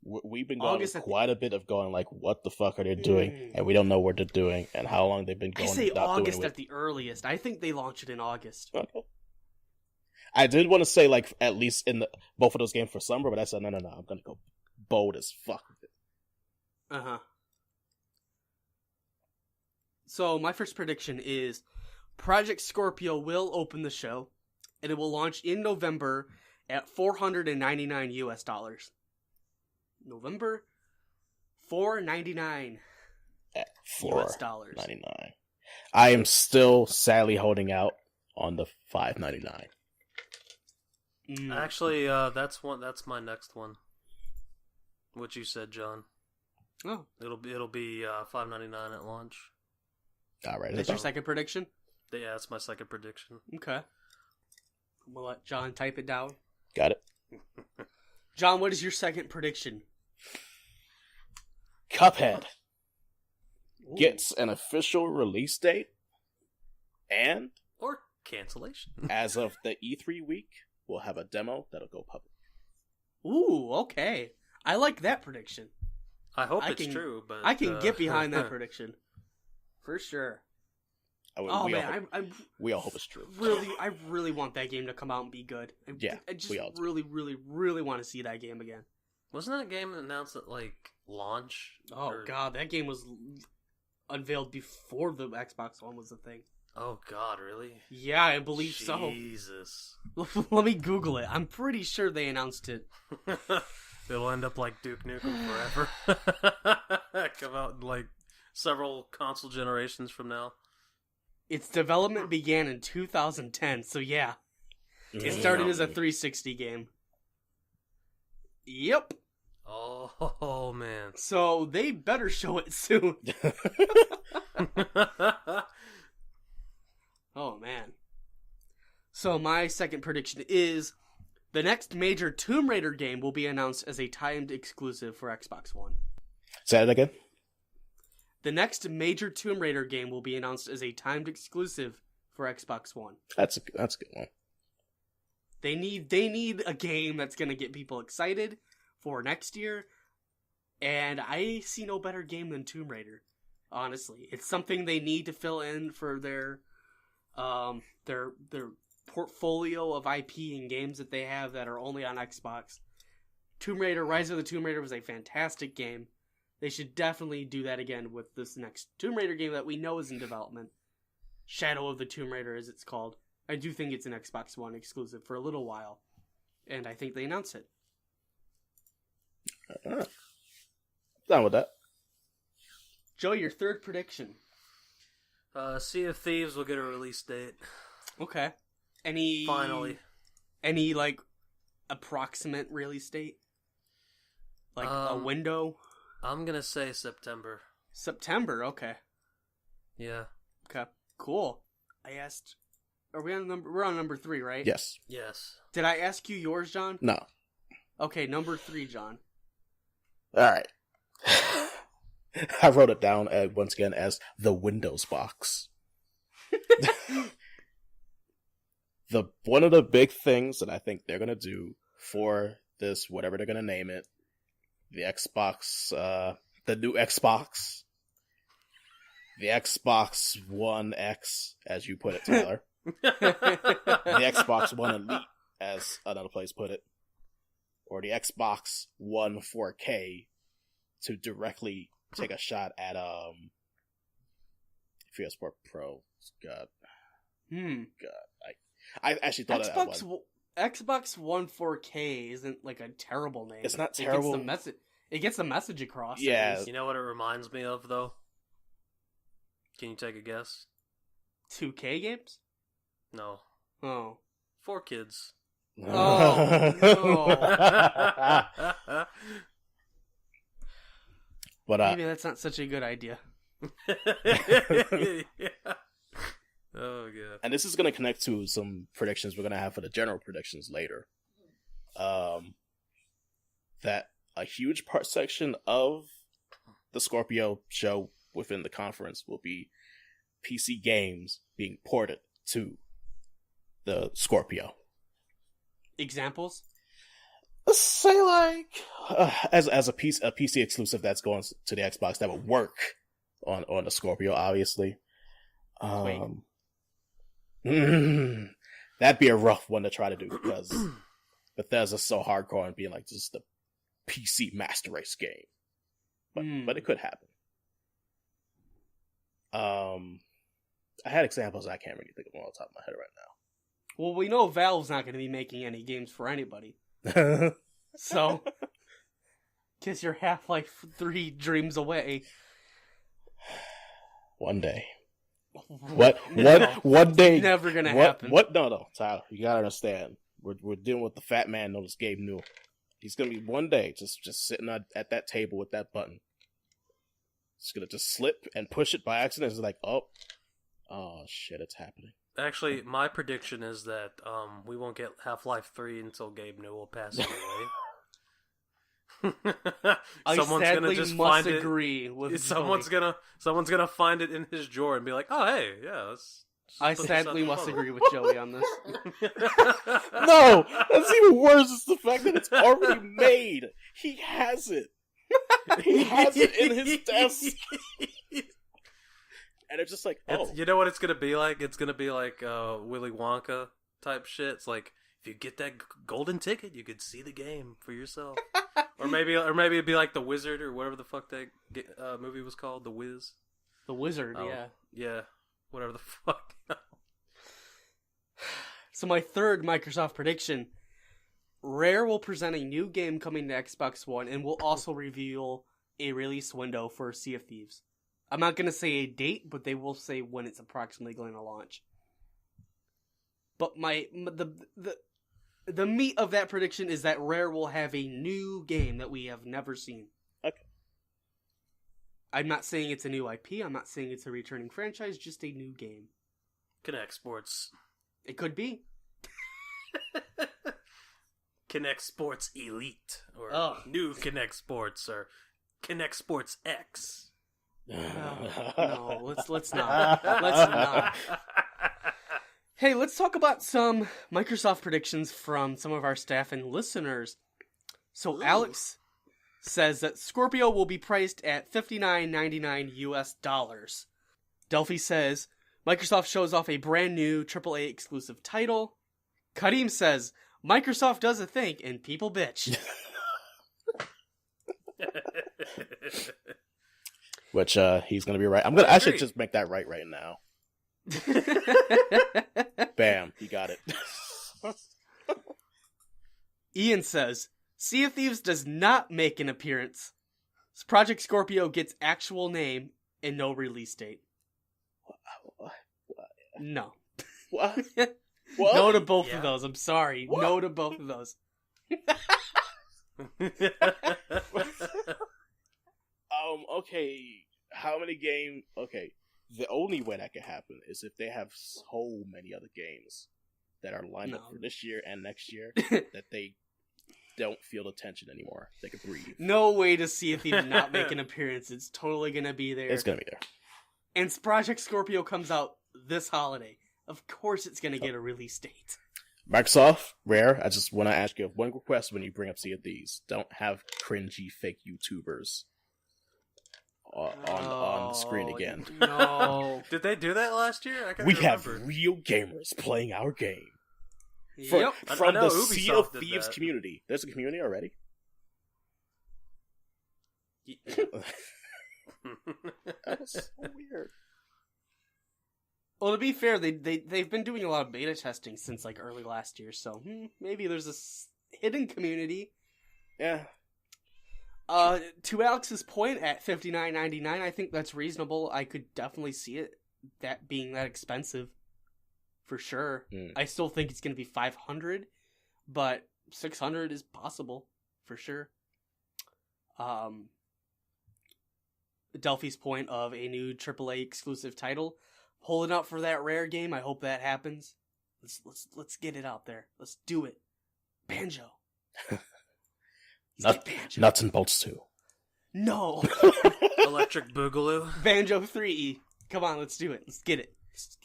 We've been going August quite a bit of going like, what the fuck are they doing? And we don't know what they're doing and how long they've been I going. say not August doing at the earliest. I think they launch it in August. Okay. I did want to say like at least in both of those games for summer, but I said no. I'm gonna go bold as fuck with it. Uh-huh. So my first prediction is Project Scorpio will open the show, and it will launch in November at $499 US. November $499 At US. $4.99. I am still sadly holding out on the $5.99. Actually, that's my next one. What you said, John. Oh, It'll be $5.99 at launch. All right. that's your second prediction? Yeah, that's my second prediction. Okay. We'll let John type it down. Got it. John, what is your second prediction? Cuphead Ooh. gets an official release date, and Or cancellation. as of the E3 week, we'll have a demo that'll go public. Ooh, okay. I like that prediction. I hope I it's can- true, but I can get behind that prediction. For sure. We all hope it's true. I really want that game to come out and be good. I just we all do. really, really, really want to see that game again. Wasn't that game announced at like launch? Oh Or- god, that game was unveiled before the Xbox One was a thing. Oh god, really? Yeah, I believe so. Jesus. Let me Google it. I'm pretty sure they announced it. It'll end up like Duke Nukem Forever. Come out in like several console generations from now. Its development began in 2010, so yeah. It started as a 360 game. Yep. Oh man. So they better show it soon. Oh man. So my second prediction is the next major Tomb Raider game will be announced as a timed exclusive for Xbox One. Say it again. The next major Tomb Raider game will be announced as a timed exclusive for Xbox One. That's a good one. They need a game that's going to get people excited for next year, and I see no better game than Tomb Raider. Honestly, it's something they need to fill in for their portfolio of IP and games that they have that are only on Xbox. Tomb Raider: Rise of the Tomb Raider was a fantastic game. They should definitely do that again with this next Tomb Raider game that we know is in development. Shadow of the Tomb Raider, as it's called. I do think it's an Xbox One exclusive for a little while, and I think they announced it. Done with that. Joe, your third prediction. Sea of Thieves will get a release date. Okay. Finally. Any, like, approximate release date? Like, a window? I'm gonna say September. September, okay. Yeah. Okay, cool. I asked... We're on number 3, right? Yes. Yes. Did I ask you yours, John? No. Okay, number 3, John. All right. I wrote it down once again as the Windows box. One of the big things that I think they're gonna do for this, whatever they're gonna name it, the Xbox, the new Xbox, the Xbox One X, as you put it, Tyler, the Xbox One Elite, as another place put it, or the Xbox One 4K, to directly take a shot at PS4 Pro. God, I actually thought of that one. Xbox One 4K isn't like a terrible name. It's not terrible. It gets the message across. Yeah. You know what it reminds me of, though? Can you take a guess? 2K games? No. Oh. 4Kids. Oh, no. But maybe that's not such a good idea. Yeah. Oh, God. And this is going to connect to some predictions we're going to have for the general predictions later. That a huge part section of the Scorpio show within the conference will be PC games being ported to the Scorpio. Examples? Let's say like as a PC exclusive that's going to the Xbox that would work on the Scorpio, obviously. That'd be a rough one to try to do because Bethesda's so hardcore and being like this is the PC Master Race game, but it could happen. I had examples I can't really think of them off the top of my head right now. Well, we know Valve's not going to be making any games for anybody. So, kiss your Half-Life 3 dreams away. One day. What? One day. Never going to happen. What? No, Tyler. You gotta understand. We're dealing with the fat man known as Gabe Newell. He's gonna be one day just sitting at that table with that button. He's gonna just slip and push it by accident. It's like, oh shit, it's happening. Actually, my prediction is that we won't get Half-Life 3 until Gabe Newell passes away. I sadly just must find agree with someone's gonna find it in his drawer and be like, oh hey, yeah, let's I sadly must agree with Joey on this. No, that's even worse. It's the fact that it's already made. He has it. He has it in his desk. And it's just like, oh. You know what it's gonna be like? It's gonna be like Willy Wonka type shit. It's like, if you get that golden ticket, you could see the game for yourself. Or maybe it'd be like The Wizard or whatever the fuck that movie was called, The Wiz. The Wizard, yeah. Yeah, whatever the fuck. So my third Microsoft prediction, Rare will present a new game coming to Xbox One and will also reveal a release window for Sea of Thieves. I'm not going to say a date, but they will say when it's approximately going to launch. But the meat of that prediction is that Rare will have a new game that we have never seen. Okay. I'm not saying it's a new IP. I'm not saying it's a returning franchise. Just a new game. Kinect Sports. It could be. Kinect Sports Elite. Or New Kinect Sports. Or Kinect Sports X. No, let's not. Let's not. Hey, let's talk about some Microsoft predictions from some of our staff and listeners. So Alex says that Scorpio will be priced at $59.99 US. Delphi says Microsoft shows off a brand new AAA exclusive title. Karim says Microsoft does a thing and people bitch. Which he's gonna be right. I should just make that right now. Bam, you got it. Ian says Sea of Thieves does not make an appearance. Project Scorpio gets actual name and no release date. What? No. What? No to both of those. I'm sorry. What? No to both of those. Okay. How many games? Okay. The only way that could happen is if they have so many other games that are lined up for this year and next year that they don't feel the tension anymore. They can breathe. No way to see if he did not make an appearance. It's totally going to be there. It's going to be there. And Project Scorpio comes out this holiday. Of course it's going to get a release date. Microsoft, Rare, I just want to ask you one request when you bring up Sea of Thieves. Don't have cringy fake YouTubers on the screen again. No. Did they do that last year? I can't we remember. have real gamers playing our game. Yep. From the Ubisoft Sea of did Thieves that. community. There's a community already? That's so weird. Well, to be fair, they've been doing a lot of beta testing since like early last year, so maybe there's a hidden community. Yeah. To Alex's point, at $59.99, I think that's reasonable. I could definitely see it that being that expensive, for sure. I still think it's going to be $500, but $600 is possible for sure. Delphi's point of a new AAA exclusive title, holding out for that Rare game. I hope that happens. Let's get it out there. Let's do it. Banjo. Nuts and bolts too. No. Electric Boogaloo. Banjo 3E. Come on, let's do it. Let's get it.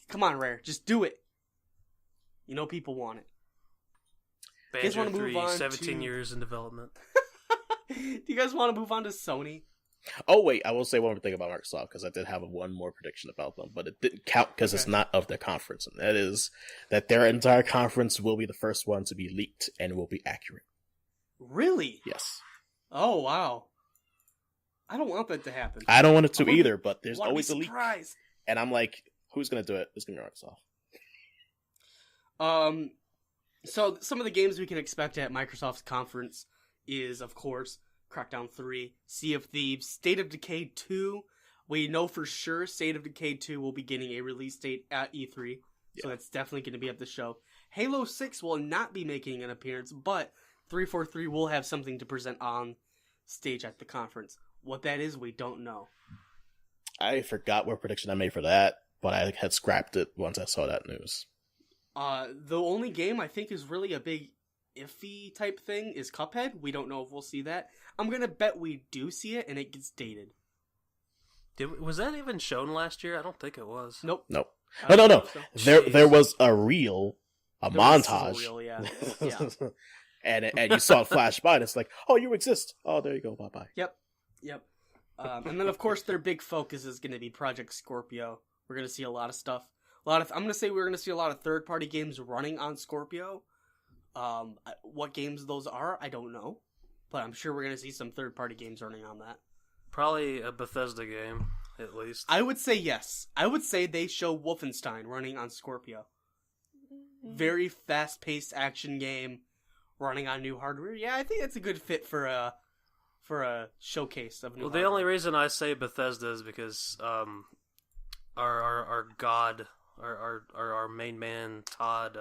Come on, Rare. Just do it. You know people want it. You guys Banjo wanna move 3, on 17 to- years in development. Do you guys want to move on to Sony? Oh wait, I will say one more thing about Microsoft because I did have one more prediction about them, but it didn't count because it's Okay. not of their conference, and that is that their entire conference will be the first one to be leaked and will be accurate. Really? Yes, Oh, wow. I don't want that to happen. I don't want it to I wanna be- either, but there's I wanna always be a leak, surprised. and I'm like, who's gonna do it? It's gonna be Microsoft. So some of the games we can expect at Microsoft's conference is, of course, Crackdown 3, Sea of Thieves, State of Decay 2. We know for sure State of Decay 2 will be getting a release date at E3, so Yeah. that's definitely going to be at the show. Halo 6 will not be making an appearance, but 343 will have something to present on stage at the conference. What that is, we don't know. I forgot what prediction I made for that, but I had scrapped it once I saw that news. The only game I think is really a big iffy type thing is Cuphead. We don't know if we'll see that. I'm gonna bet we do see it, and it gets dated. Was that even shown last year? I don't think it was. Nope. No, I don't no. think so. There was a reel, a There was a montage, reel, yeah. Yeah. and you saw it flash by, and it's like, oh, you exist. Oh, there you go. Bye bye. Yep. And then of course their big focus is going to be Project Scorpio. We're going to see a lot of stuff. I'm going to say we're going to see a lot of third-party games running on Scorpio. What games those are, I don't know, but I'm sure we're going to see some third-party games running on that. Probably a Bethesda game, at least. I would say yes. I would say they show Wolfenstein running on Scorpio. Very fast-paced action game running on new hardware. Yeah, I think that's a good fit for a showcase of new Well, hardware. the only reason I say Bethesda is because our god, our main man, Todd,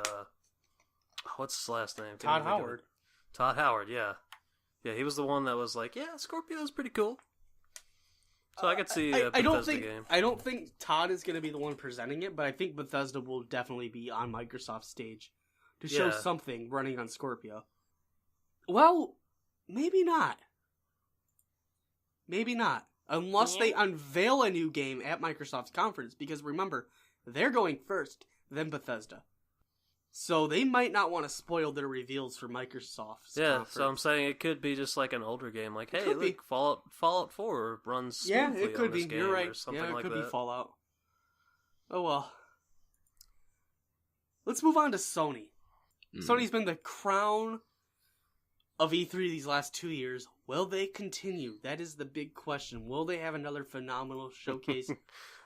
what's his last name? Can't Todd even think of Howard. it. Todd Howard, yeah. Yeah, he was the one that was like, yeah, Scorpio's pretty cool. So I could see a Bethesda game. I don't think Todd is going to be the one presenting it, but I think Bethesda will definitely be on Microsoft's stage to show Yeah. something running on Scorpio. Well, maybe not. Maybe not. Unless they unveil a new game at Microsoft's conference, because remember, they're going first, then Bethesda. So they might not want to spoil their reveals for Microsoft's Yeah, conference. so I'm saying it could be just like an older game, like, hey, could be. look, Fallout 4 runs Yeah, smoothly it could on this be. game You're right. or something Yeah, it like could that. be Fallout. Oh well. Let's move on to Sony. Sony's been the crown of E3 these last 2 years. Will they continue? That is the big question. Will they have another phenomenal showcase?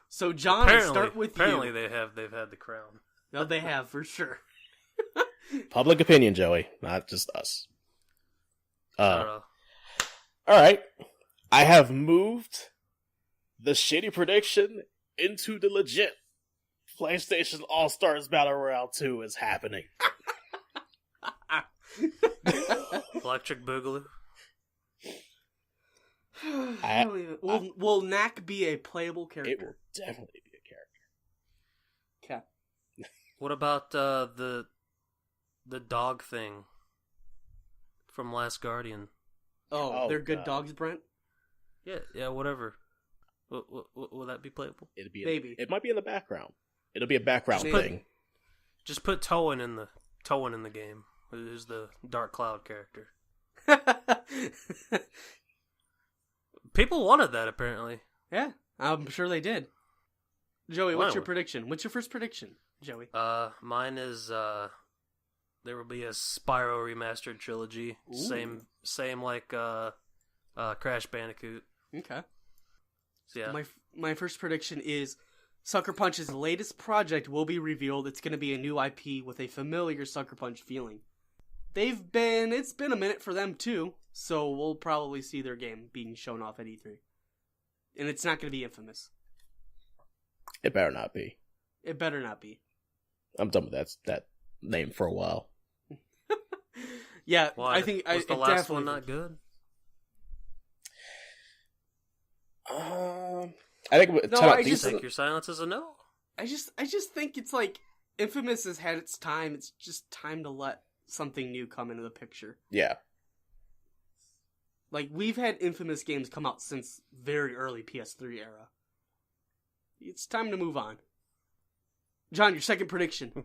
So, John, I'll start with apparently you. they've had the crown. No, they have, for sure. Public opinion, Joey, not just us. I don't know. All right, I have moved the shitty prediction into the legit. PlayStation All Stars Battle Royale 2 is happening. Electric Boogaloo. I don't even... Will Knack be a playable character? It will definitely be a character. Okay. What about the dog thing from Last Guardian? Oh, Oh, they're good God. dogs, Brent? Yeah, whatever. Will that be playable? It'd be Maybe. It might be in the background. It'll be a background Maybe. thing. Just put Towan in the game. Who's the Dark Cloud character? People wanted that apparently. Yeah, I'm sure they did. Joey, what's your Wow. prediction? What's your first prediction, Joey? Mine is there will be a Spyro remastered trilogy. Ooh. Same like Crash Bandicoot. Okay. So yeah. My first prediction is Sucker Punch's latest project will be revealed. It's going to be a new IP with a familiar Sucker Punch feeling. It's been a minute for them too, so we'll probably see their game being shown off at E3. And it's not going to be Infamous. It better not be. It better not be. I'm done with that name for a while. Yeah, Why? I think Was the it last definitely one not good? I think it No, turned out I just decent. Take your silence as a no. I just think it's like Infamous has had its time. It's just time to let something new come into the picture. Yeah. Like, we've had Infamous games come out since very early PS3 era. It's time to move on. John, your second prediction.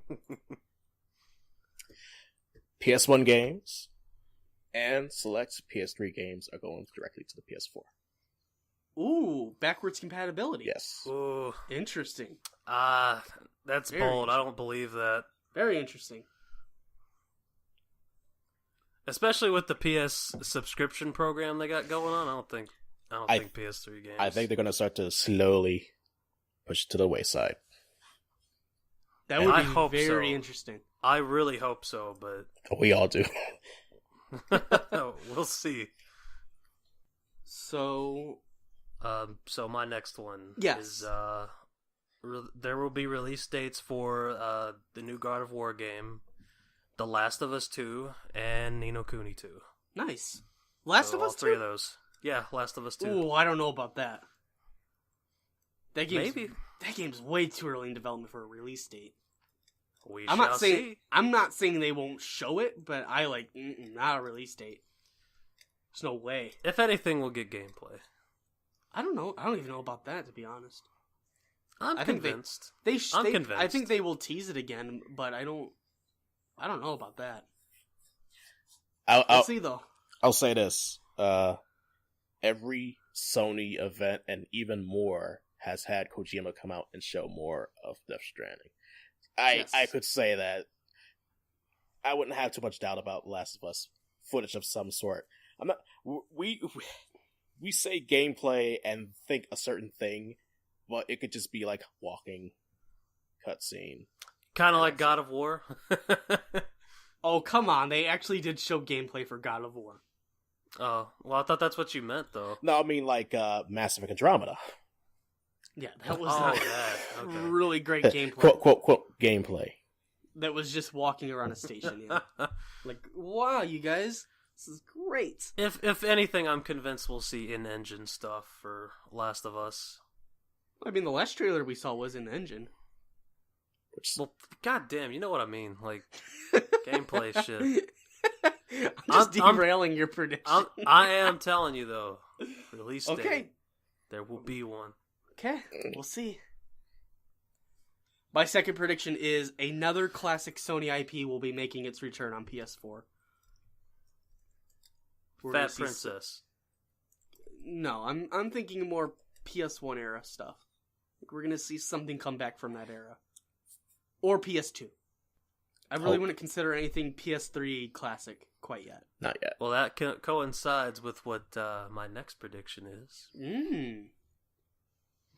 PS1 games and select PS3 games are going directly to the PS4. Ooh, backwards compatibility. Yes. Ooh, Interesting. that's Very bold. I don't believe that. Very interesting. Especially with the PS subscription program they got going on, I don't think PS3 games. I think they're going to start to slowly push it to the wayside. That would I be hope very so. interesting. I really hope so, but We all do. we'll see. So, So my next one Yes. is there will be release dates for the new God of War game, The Last of Us 2, and Ni no Kuni 2. nice. Last So of Us all three 2? of those. Yeah, Last of Us 2. Ooh, I don't know about that. Maybe. That game's way too early in development for a release date. We I'm shall not saying see. I'm not saying they won't show it, but I like not a release date. There's no way. If anything, we'll get gameplay. I don't know. I don't even know about that, to be honest. I'm I think convinced. I'm convinced. I think they will tease it again, but I don't know about that. We'll I'll see though. say this. Every Sony event and even more has had Kojima come out and show more of Death Stranding. Yes. I could say that I wouldn't have too much doubt about Last of Us footage of some sort. I'm not. We say gameplay and think a certain thing, but it could just be like walking cutscene. Kind of like God of War. Oh, come on. They actually did show gameplay for God of War. Oh, well, I thought that's what you meant, though. No, I mean like Mass Effect Andromeda. Yeah, that was that. Okay. really great gameplay. quote gameplay. That was just walking around a station, yeah. Like, wow, you guys, this is great. If anything, I'm convinced we'll see in-engine stuff for Last of Us. I mean, the last trailer we saw was in engine. Well, goddamn, you know what I mean. Like, gameplay shit. I'm just derailing your prediction. I am telling you, though. Release date. Okay. There will be one. Okay, we'll see. My second prediction is another classic Sony IP will be making its return on PS4. We're gonna Fat see Princess. No, I'm thinking more PS1 era stuff. Like we're gonna see something come back from that era, or PS2. I really wouldn't consider anything PS3 classic quite yet. Not yet. Well, that coincides with what my next prediction is.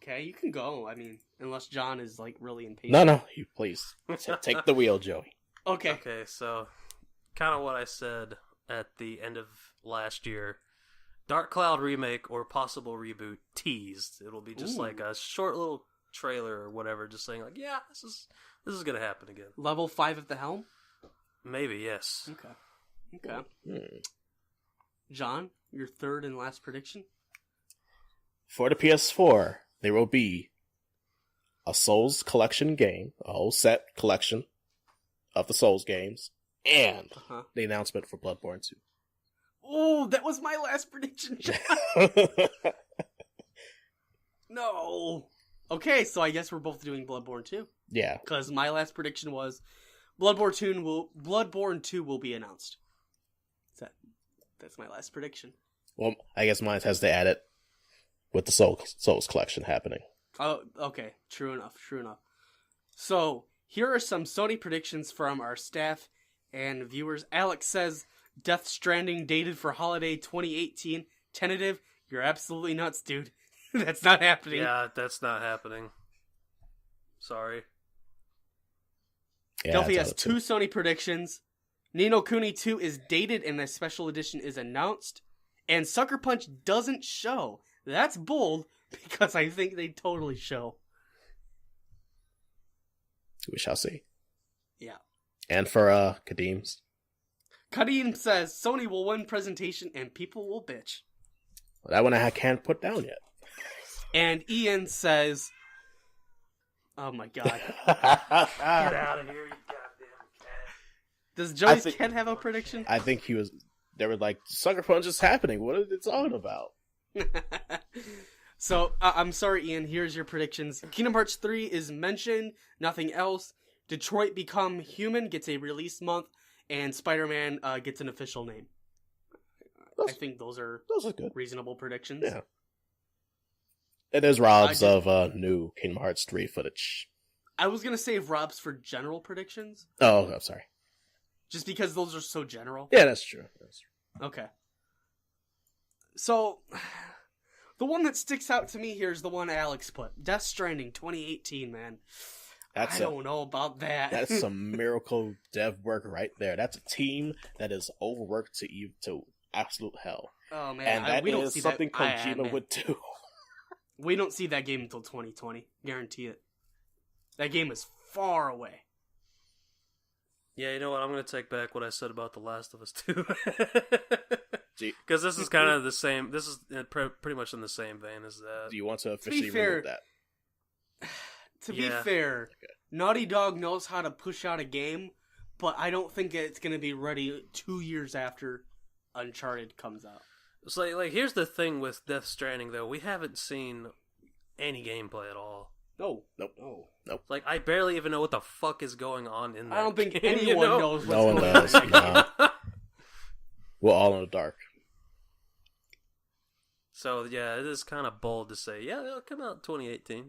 Okay, you can go. I mean, unless John is like really impatient. No, you please take the wheel, Joey. Okay. Okay, so kind of what I said at the end of last year. Dark Cloud remake or possible reboot teased. It'll be just like a short little trailer or whatever, just saying like, yeah, this is gonna happen again. Level 5 at the helm. Maybe, yes. Okay. John, your third and last prediction. For the PS4, there will be a Souls collection game, a whole set collection of the Souls games, and the announcement for Bloodborne 2. Oh, that was my last prediction, John. No. Okay, so I guess we're both doing Bloodborne 2. Yeah. Because my last prediction was Bloodborne 2 will be announced. That's my last prediction. Well, I guess mine has to add it with the Souls collection happening. Oh, okay. True enough. So, here are some Sony predictions from our staff and viewers. Alex says, Death Stranding dated for holiday 2018. Tentative. You're absolutely nuts, dude. That's not happening. Yeah, that's not happening. Sorry. Yeah, Delphi has two Sony predictions. Ni no Kuni 2 is dated and a special edition is announced. And Sucker Punch doesn't show. That's bold because I think they totally show. We shall see. Yeah. And for Kadim's? Kadim says Sony will win presentation and people will bitch. Well, that one I can't put down yet. And Ian says, oh my god. Get out of here, you goddamn cat. Does Joey's cat have a prediction? I think they were like, Sucker Punch is happening. What is it talking about? So, I'm sorry, Ian. Here's your predictions. Kingdom Hearts 3 is mentioned. Nothing else. Detroit Become Human gets a release month. and Spider-Man gets an official name. I think those are good. reasonable predictions. Yeah. And there's Rob's of new Kingdom Hearts 3 footage. I was going to save Rob's for general predictions. Oh, I'm sorry. Just because those are so general. Yeah, that's true. Okay. So, the one that sticks out to me here is the one Alex put. Death Stranding 2018, man. I don't know about that. That's some miracle dev work right there. That's a team that is overworked to absolute hell. Oh, man. And that we don't is see something that. Kojima would do. We don't see that game until 2020. Guarantee it. That game is far away. Yeah, you know what? I'm going to take back what I said about The Last of Us 2. Because this is kind of the same. This is pretty much in the same vein as that. Do you want to officially remove that? To be fair, okay. Naughty Dog knows how to push out a game, but I don't think it's going to be ready 2 years after Uncharted comes out. It's like here's the thing with Death Stranding, though. We haven't seen any gameplay at all. No. Like, I barely even know what the fuck is going on in that I don't think game, anyone knows what's going on. No one does. No. We're all in the dark. So, yeah, it is kind of bold to say, yeah, it'll come out in 2018.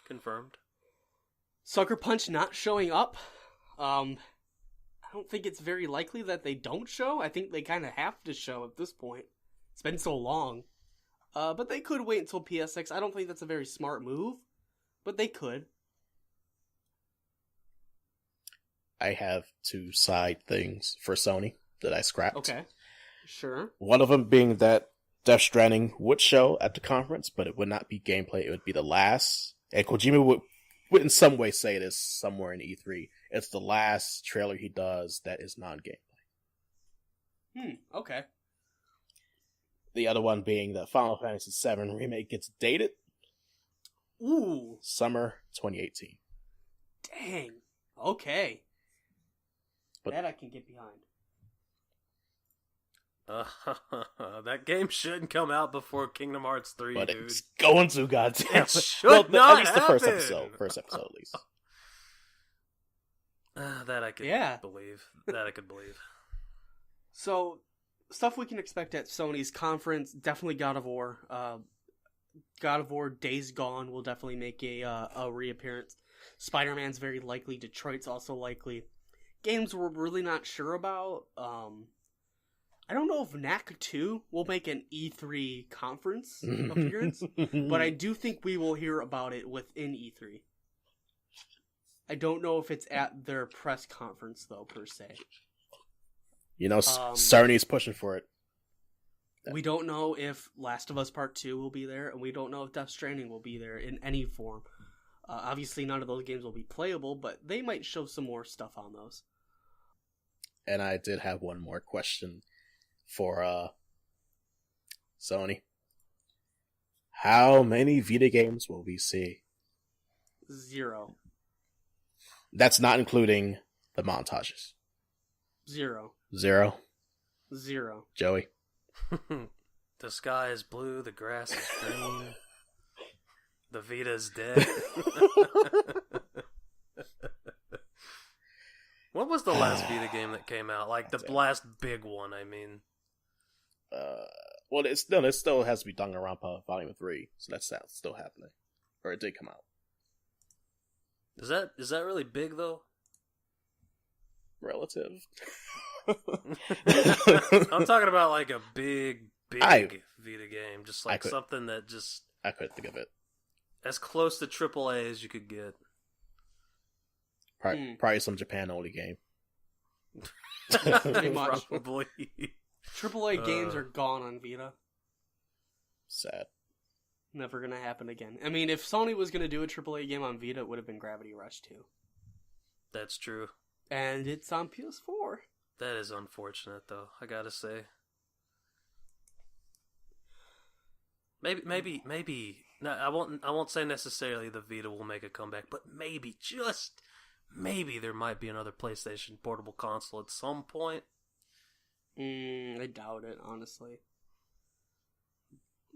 Confirmed. Sucker Punch not showing up. I don't think it's very likely that they don't show. I think they kind of have to show at this point. It's been so long. But they could wait until PSX. I don't think that's a very smart move, but they could. I have 2 side things for Sony that I scrapped. Okay, sure. One of them being that Death Stranding would show at the conference, but it would not be gameplay. It would be the last. And Kojima would in some way say this somewhere in E3. It's the last trailer he does that is non-gameplay. Okay. The other one being the Final Fantasy VII Remake gets dated. Ooh. Summer 2018. Dang. Okay. But that I can get behind. That game shouldn't come out before Kingdom Hearts 3, but dude. It's going to, goddamn. It should not at least happen. the first episode. First episode, at least. That I could believe. That I could believe. So, stuff we can expect at Sony's conference, definitely God of War. God of War Days Gone will definitely make a reappearance. Spider-Man's very likely. Detroit's also likely. Games we're really not sure about. I don't know if Knack 2 will make an E3 conference appearance, but I do think we will hear about it within E3. I don't know if it's at their press conference, though, per se. You know, Sony's pushing for it. We don't know if Last of Us Part 2 will be there, and we don't know if Death Stranding will be there in any form. Obviously, none of those games will be playable, but they might show some more stuff on those. And I did have one more question for Sony. How many Vita games will we see? 0. That's not including the montages. 0. 0? 0. Joey? The sky is blue, the grass is green, the Vita's dead. What was the last Vita game that came out? Like the last big one, I mean. Well, it still has to be Danganronpa Volume 3, so that's still happening. Or it did come out. Is that really big though? Relative. I'm talking about like a big Vita game, just like something that just I couldn't think of it. As close to AAA as you could get. Probably some Japan only game. Pretty much. Probably. AAA games are gone on Vita. Sad. Never gonna happen again. I mean, if Sony was gonna do a AAA game on Vita, it would have been Gravity Rush 2. That's true. And it's on PS4. That is unfortunate, though, I gotta say. Maybe. No, I won't say necessarily the Vita will make a comeback, but maybe, just maybe, there might be another PlayStation portable console at some point. I doubt it, honestly.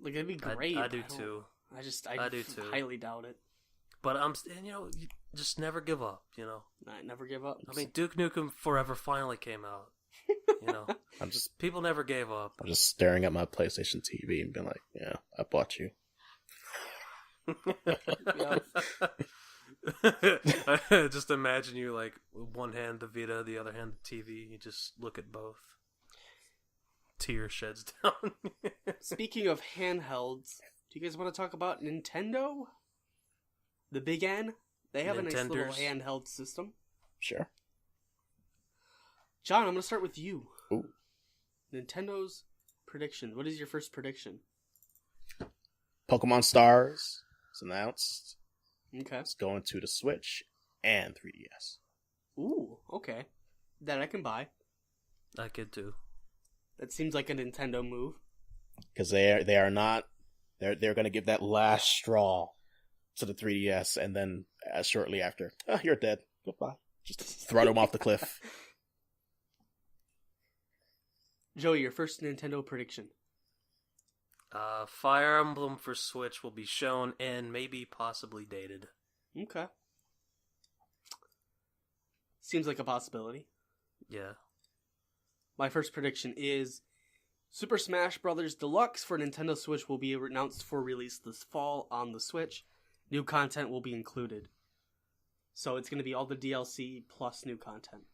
Like, it'd be great. I do too. I do too. highly doubt it. But just never give up, you know? I never give up. I mean, Duke Nukem Forever finally came out, you know? People never gave up. I'm just staring at my PlayStation TV and being like, yeah, I bought you. Just imagine you, like, one hand the Vita, the other hand the TV. You just look at both. Tear sheds down. Speaking of handhelds, do you guys want to talk about Nintendo? The Big N? They have a nice little handheld system. Sure. John, I'm going to start with you. Ooh. Nintendo's prediction. What is your first prediction? Pokemon Stars is announced. Okay. It's going to the Switch and 3DS. Ooh, okay. That I can buy. I could too. That seems like a Nintendo move. Because they're going to give that last straw to the 3DS, and then shortly after, you're dead. Goodbye. Just throw them off the cliff. Joey, your first Nintendo prediction. Fire Emblem for Switch will be shown and maybe possibly dated. Okay. Seems like a possibility. Yeah. My first prediction is Super Smash Bros. Deluxe for Nintendo Switch will be announced for release this fall on the Switch. New content will be included. So it's going to be all the DLC plus new content.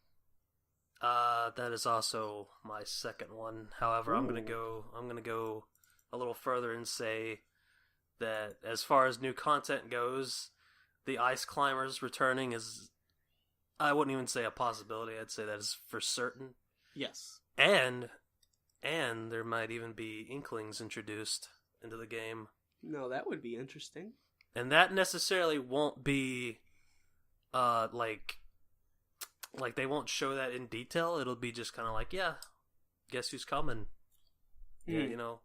That is also my second one. However, I'm gonna go a little further and say that as far as new content goes, the Ice Climbers returning is, I wouldn't even say a possibility. I'd say that is for certain. Yes. And there might even be Inklings introduced into the game. No, that would be interesting. And that necessarily won't be, like they won't show that in detail. It'll be just kind of like, yeah, guess who's coming? Yeah, you know,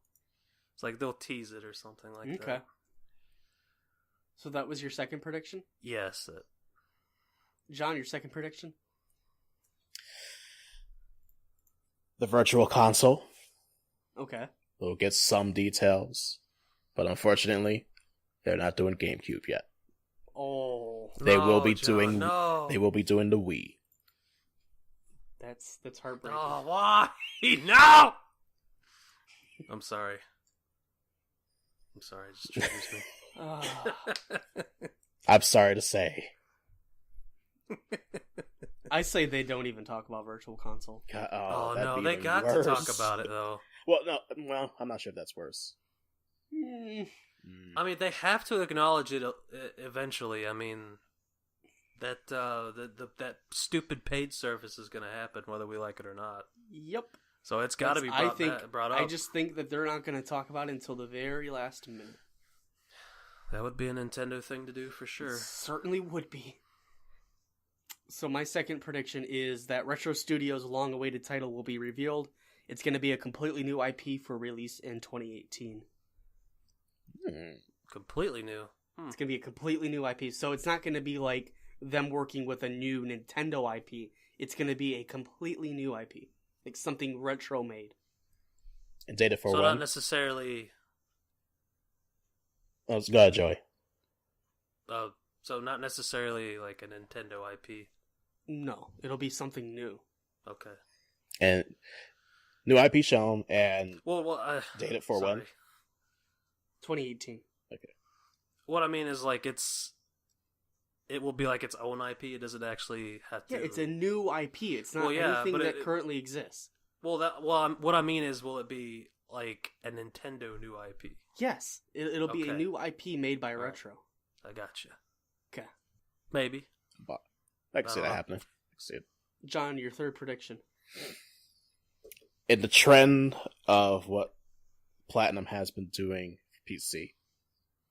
it's like they'll tease it or something like that. Okay. So that was your second prediction? Yes. John, your second prediction? The Virtual Console. Okay. We'll get some details, but unfortunately, they're not doing GameCube yet. Oh. They will be John, doing. No. They will be doing the Wii. That's heartbreaking. Oh, why? No! I'm sorry. It just triggers me. I'm sorry to say. I say they don't even talk about Virtual Console. Oh no, they even got worse. to talk about it though. Well, I'm not sure if that's worse. I mean, they have to acknowledge it eventually. I mean, that that stupid paid service is going to happen whether we like it or not. Yep. So it's got to be brought up. I just think that they're not going to talk about it until the very last minute. That would be a Nintendo thing to do for sure. It certainly would be. So my second prediction is that Retro Studios' long-awaited title will be revealed. It's going to be a completely new IP for release in 2018. Completely new. It's going to be a completely new IP. So it's not going to be like them working with a new Nintendo IP. It's going to be a completely new IP. Like something retro made. And dated for so when? Not necessarily... Oh, go ahead, Joey. So not necessarily like a Nintendo IP. No, it'll be something new. Okay. And new IP shown and dated for when? 2018. Okay. What I mean is like it will be like its own IP. It doesn't actually have to. Yeah, it's a new IP. It's not anything that currently exists. What I mean is, will it be like a Nintendo new IP? Yes, it'll be a new IP made by Retro. I gotcha. Okay. Maybe. But I can see that happening. I can see it. John, your third prediction. In the trend of what Platinum has been doing for PC,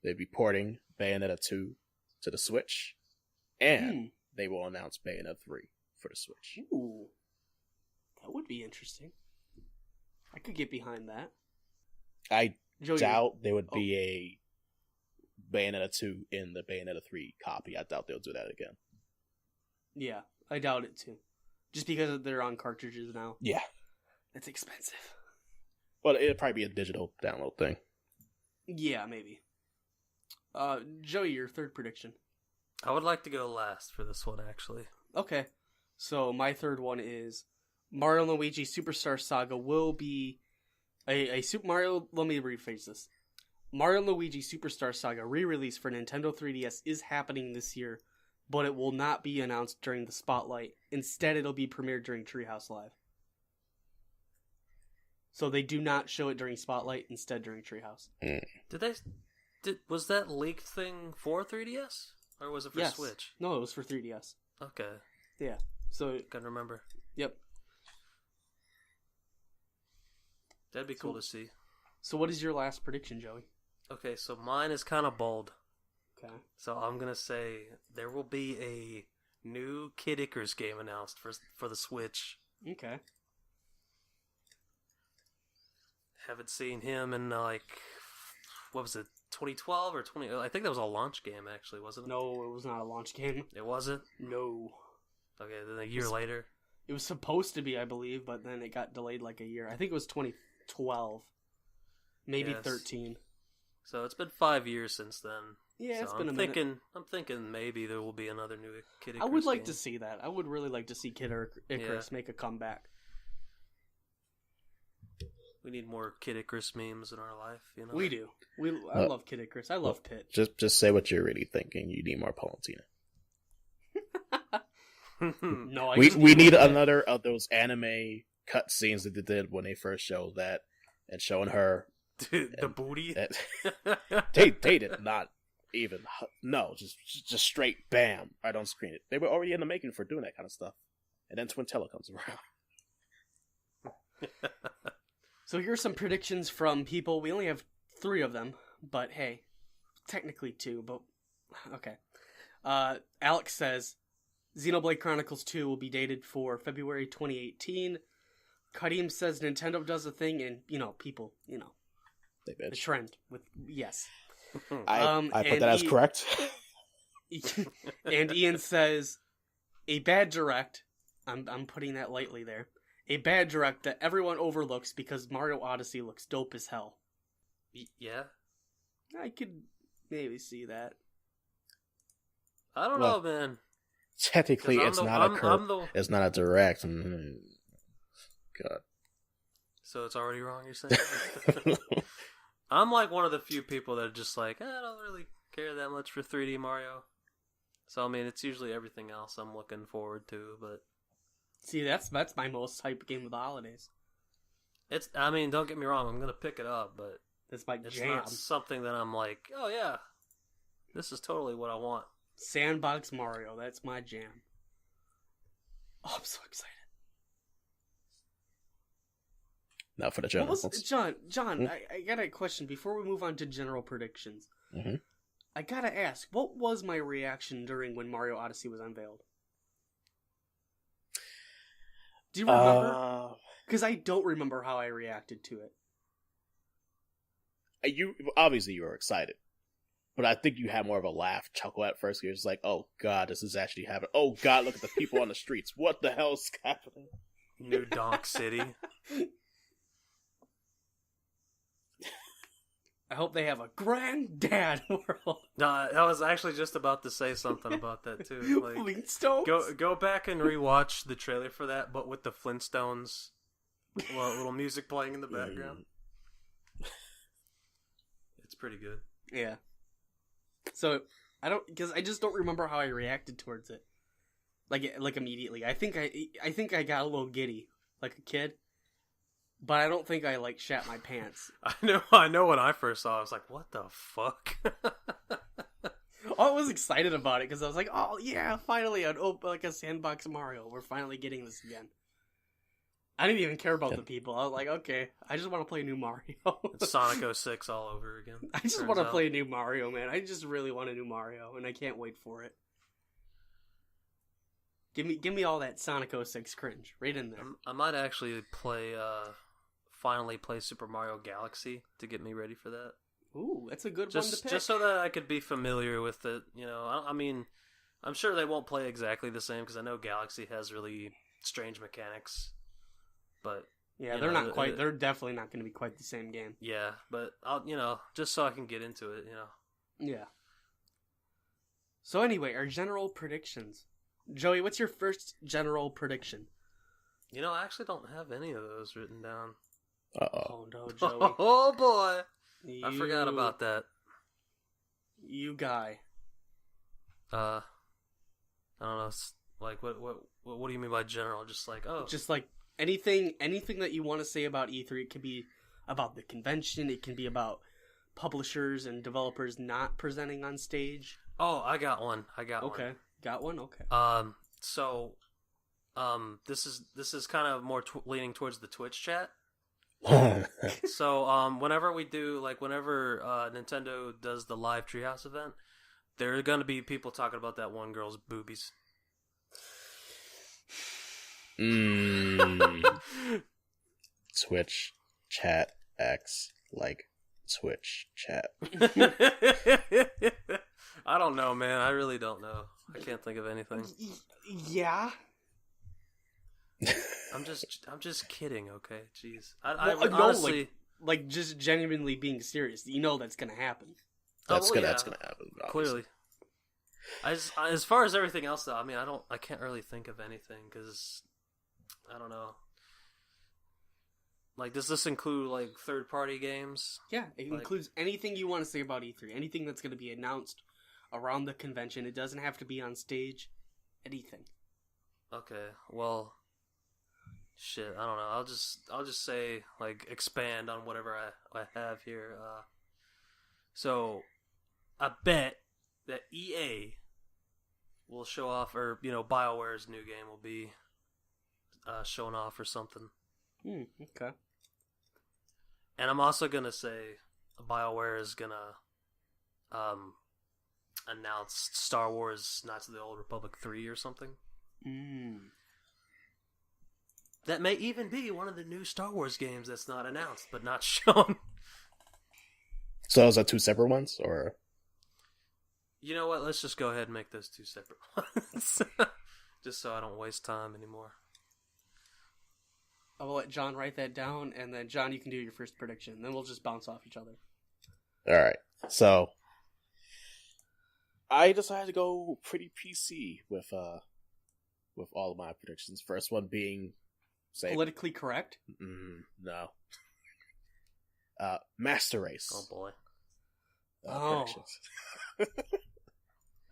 they'd be porting Bayonetta 2 to the Switch, and they will announce Bayonetta 3 for the Switch. Ooh. That would be interesting. I could get behind that. I doubt there would be a Bayonetta 2 in the Bayonetta 3 copy. I doubt they'll do that again. Yeah, I doubt it too. Just because they're on cartridges now. Yeah. It's expensive. Well, it'd probably be a digital download thing. Yeah, maybe. Joey, your third prediction. I would like to go last for this one, actually. Okay. So my third one is Mario and Luigi Superstar Saga will be a Super Mario. Let me rephrase this. Mario and Luigi Superstar Saga re-release for Nintendo 3DS is happening this year, but it will not be announced during the Spotlight. Instead, it'll be premiered during Treehouse Live. So they do not show it during Spotlight, instead during Treehouse. Was that leaked thing for 3DS? Or was it for Switch? No, it was for 3DS. Okay. Yeah. So Can't remember. Yep. That'd be cool to see. So what is your last prediction, Joey? Okay, so mine is kind of bold. Okay. So I'm gonna say there will be a new Kid Icarus game announced for the Switch. Okay. Haven't seen him in what was it, 2012 or 20? I think that was a launch game, actually, wasn't it? No, it was not a launch game. It wasn't? No. Okay, then a year later. It was supposed to be, I believe, but then it got delayed like a year. I think it was 2012. Maybe 13. So it's been 5 years since then. Yeah, it's been a minute. minute. I'm thinking maybe there will be another new Kid Icarus I would like game. to see that. I would really like to see Kid Icarus make a comeback. We need more Kid Icarus memes in our life, you know? We do. I love Kid Icarus. I love Pit. Just say what you're really thinking. You need more Palantina. No, we need another of those anime cutscenes that they did when they first showed that and showing her the booty. They did not even just straight bam right on screen. They were already in the making for doing that kind of stuff, and then Twintella comes around. So here's some predictions from people. We only have 3 of them, but hey, technically 2. But okay. Alex says Xenoblade Chronicles 2 will be dated for February 2018. Kadim says Nintendo does a thing, and people, They the bitch. trend with yes. I put that as correct. And Ian says a bad direct. I'm putting that lightly there. A bad direct that everyone overlooks because Mario Odyssey looks dope as hell. Yeah? I could maybe see that. I don't know, man. Technically, it's not a direct. God. So it's already wrong, you're saying? I'm like one of the few people that are just like, I don't really care that much for 3D Mario. So, I mean, it's usually everything else I'm looking forward to, but... See, that's my most hype game of the holidays. Don't get me wrong, I'm gonna pick it up, but... That's my it's jam. not something that I'm like, oh yeah, this is totally what I want. Sandbox Mario, that's my jam. Oh, I'm so excited. Now for the generals. John, I got a question before we move on to general predictions. Mm-hmm. I gotta ask, what was my reaction during when Mario Odyssey was unveiled? Do you remember? Because I don't remember how I reacted to it. You obviously you were excited, but I think you had more of a laugh, chuckle at first. You're just like, "Oh God, this is actually happening! Oh God, look at the people on the streets! What the hell's happening?" New Donk City. I hope they have a granddad world. No, I was actually just about to say something about that too. Like, Flintstones? Go back and rewatch the trailer for that, but with the Flintstones, little music playing in the background. It's pretty good. Yeah. So because I just don't remember how I reacted towards it. Like immediately. I think I got a little giddy, like a kid. But I don't think I shat my pants. I know when I first saw it, I was like, what the fuck? I was excited about it because I was like, oh yeah, finally a Sandbox Mario. We're finally getting this again. I didn't even care about the people. I was like, okay, I just want to play new Mario. It's Sonic 06 all over again. I just want to play a new Mario, man. I just really want a new Mario, and I can't wait for it. Give me all that Sonic 06 cringe right in there. I might actually finally play Super Mario Galaxy to get me ready for that. Ooh, that's a good one to pick. Just so that I could be familiar with it. I mean, I'm sure they won't play exactly the same because I know Galaxy has really strange mechanics. But yeah, they're not quite. They're definitely not going to be quite the same game. Yeah, but I'll just so I can get into it. Yeah. So anyway, our general predictions. Joey, what's your first general prediction? You know, I actually don't have any of those written down. Oh no, Joey. Oh boy. I forgot about that. You guy. I don't know. It's like, what do you mean by general? Just like, Just like anything that you want to say about E3. It can be about the convention. It can be about publishers and developers not presenting on stage. Oh, I got one. Okay, got one. Okay. So, this is kind of more leaning towards the Twitch chat. So, whenever Nintendo does the live Treehouse event, there are gonna be people talking about that one girl's boobies. Twitch chat X like Twitch chat. I don't know, man. I really don't know. I can't think of anything. Yeah. I'm just kidding. Okay, jeez. Honestly, like just genuinely being serious. You know that's gonna happen. That's gonna happen. Obviously. Clearly. As far as everything else, though, I mean, I can't really think of anything because I don't know. Like, does this include like third-party games? Yeah, it includes anything you want to say about E3. Anything that's going to be announced around the convention. It doesn't have to be on stage. Anything. Okay, well, shit, I don't know. I'll just say like expand on whatever I have here. So I bet that EA will show off, or BioWare's new game will be shown off or something. Okay. And I'm also gonna say BioWare is gonna announce Star Wars Knights of the Old Republic 3 or something. That may even be one of the new Star Wars games that's not announced but not shown. So is that two separate ones, or? You know what? Let's just go ahead and make those two separate ones, just so I don't waste time anymore. I will let John write that down, and then John, you can do your first prediction. Then we'll just bounce off each other. All right. So I decided to go pretty PC with all of my predictions. First one being, politically correct. No. Master Race. Oh boy. Predictions.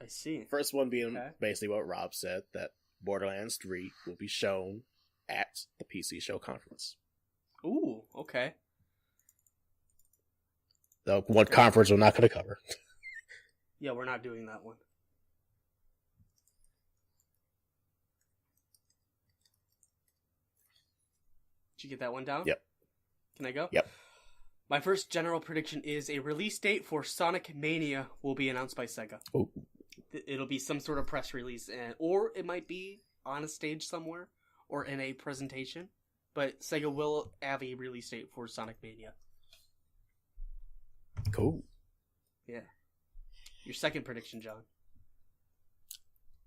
I see. First one being basically what Rob said, that Borderlands 3 will be shown at the PC show conference. Ooh, okay. The one conference we're not going to cover. Yeah, we're not doing that one. Did you get that one down? Yep. Can I go? Yep. My first general prediction is a release date for Sonic Mania will be announced by Sega. Ooh. It'll be some sort of press release, or it might be on a stage somewhere, or in a presentation. But Sega will have a release date for Sonic Mania. Cool. Yeah. Your second prediction, John.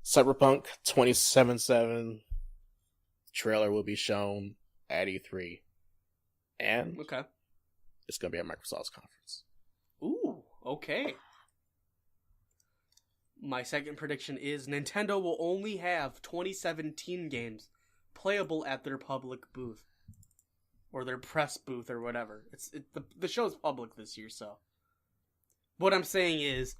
Cyberpunk 2077 trailer will be shown at E3. And it's going to be at Microsoft's conference. Ooh, okay. My second prediction is Nintendo will only have 2017 games playable at their public booth. Or their press booth or whatever. The show's public this year, so. What I'm saying is,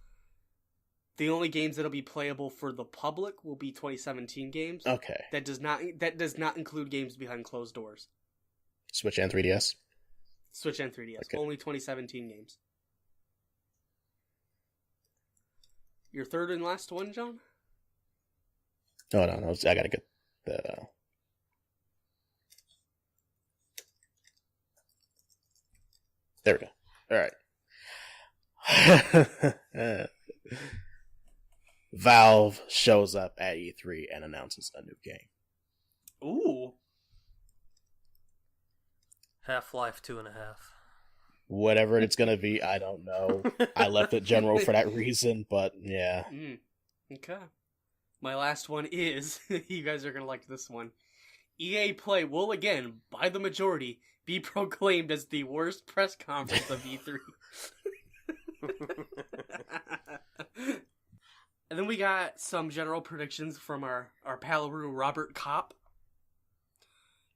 the only games that'll be playable for the public will be 2017 games. Okay. That does not include games behind closed doors. Switch and 3DS? Switch and 3DS. Okay. Only 2017 games. Your third and last one, John? No, I gotta get the... There we go. Alright. Valve shows up at E3 and announces a new game. Ooh. Half-Life 2.5. Whatever it's gonna be, I don't know. I left it general for that reason, but yeah. Okay. My last one is, you guys are gonna like this one. EA Play will again, by the majority, be proclaimed as the worst press conference of E3. And then we got some general predictions from our Palaru Robert Kopp.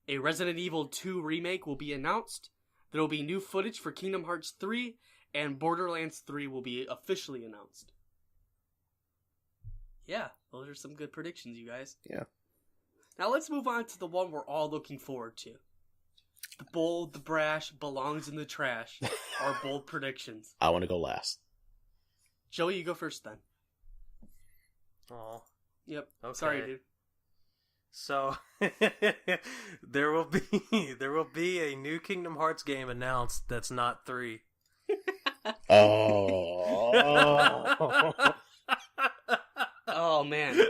A Resident Evil 2 remake will be announced. There will be new footage for Kingdom Hearts 3, and Borderlands 3 will be officially announced. Yeah, those are some good predictions, you guys. Yeah. Now let's move on to the one we're all looking forward to. The bold, the brash, belongs in the trash. Our bold predictions. I want to go last. Joey, you go first then. Oh. Yep. Okay. Sorry, dude. So there will be a new Kingdom Hearts game announced that's not 3. Oh. Oh, man.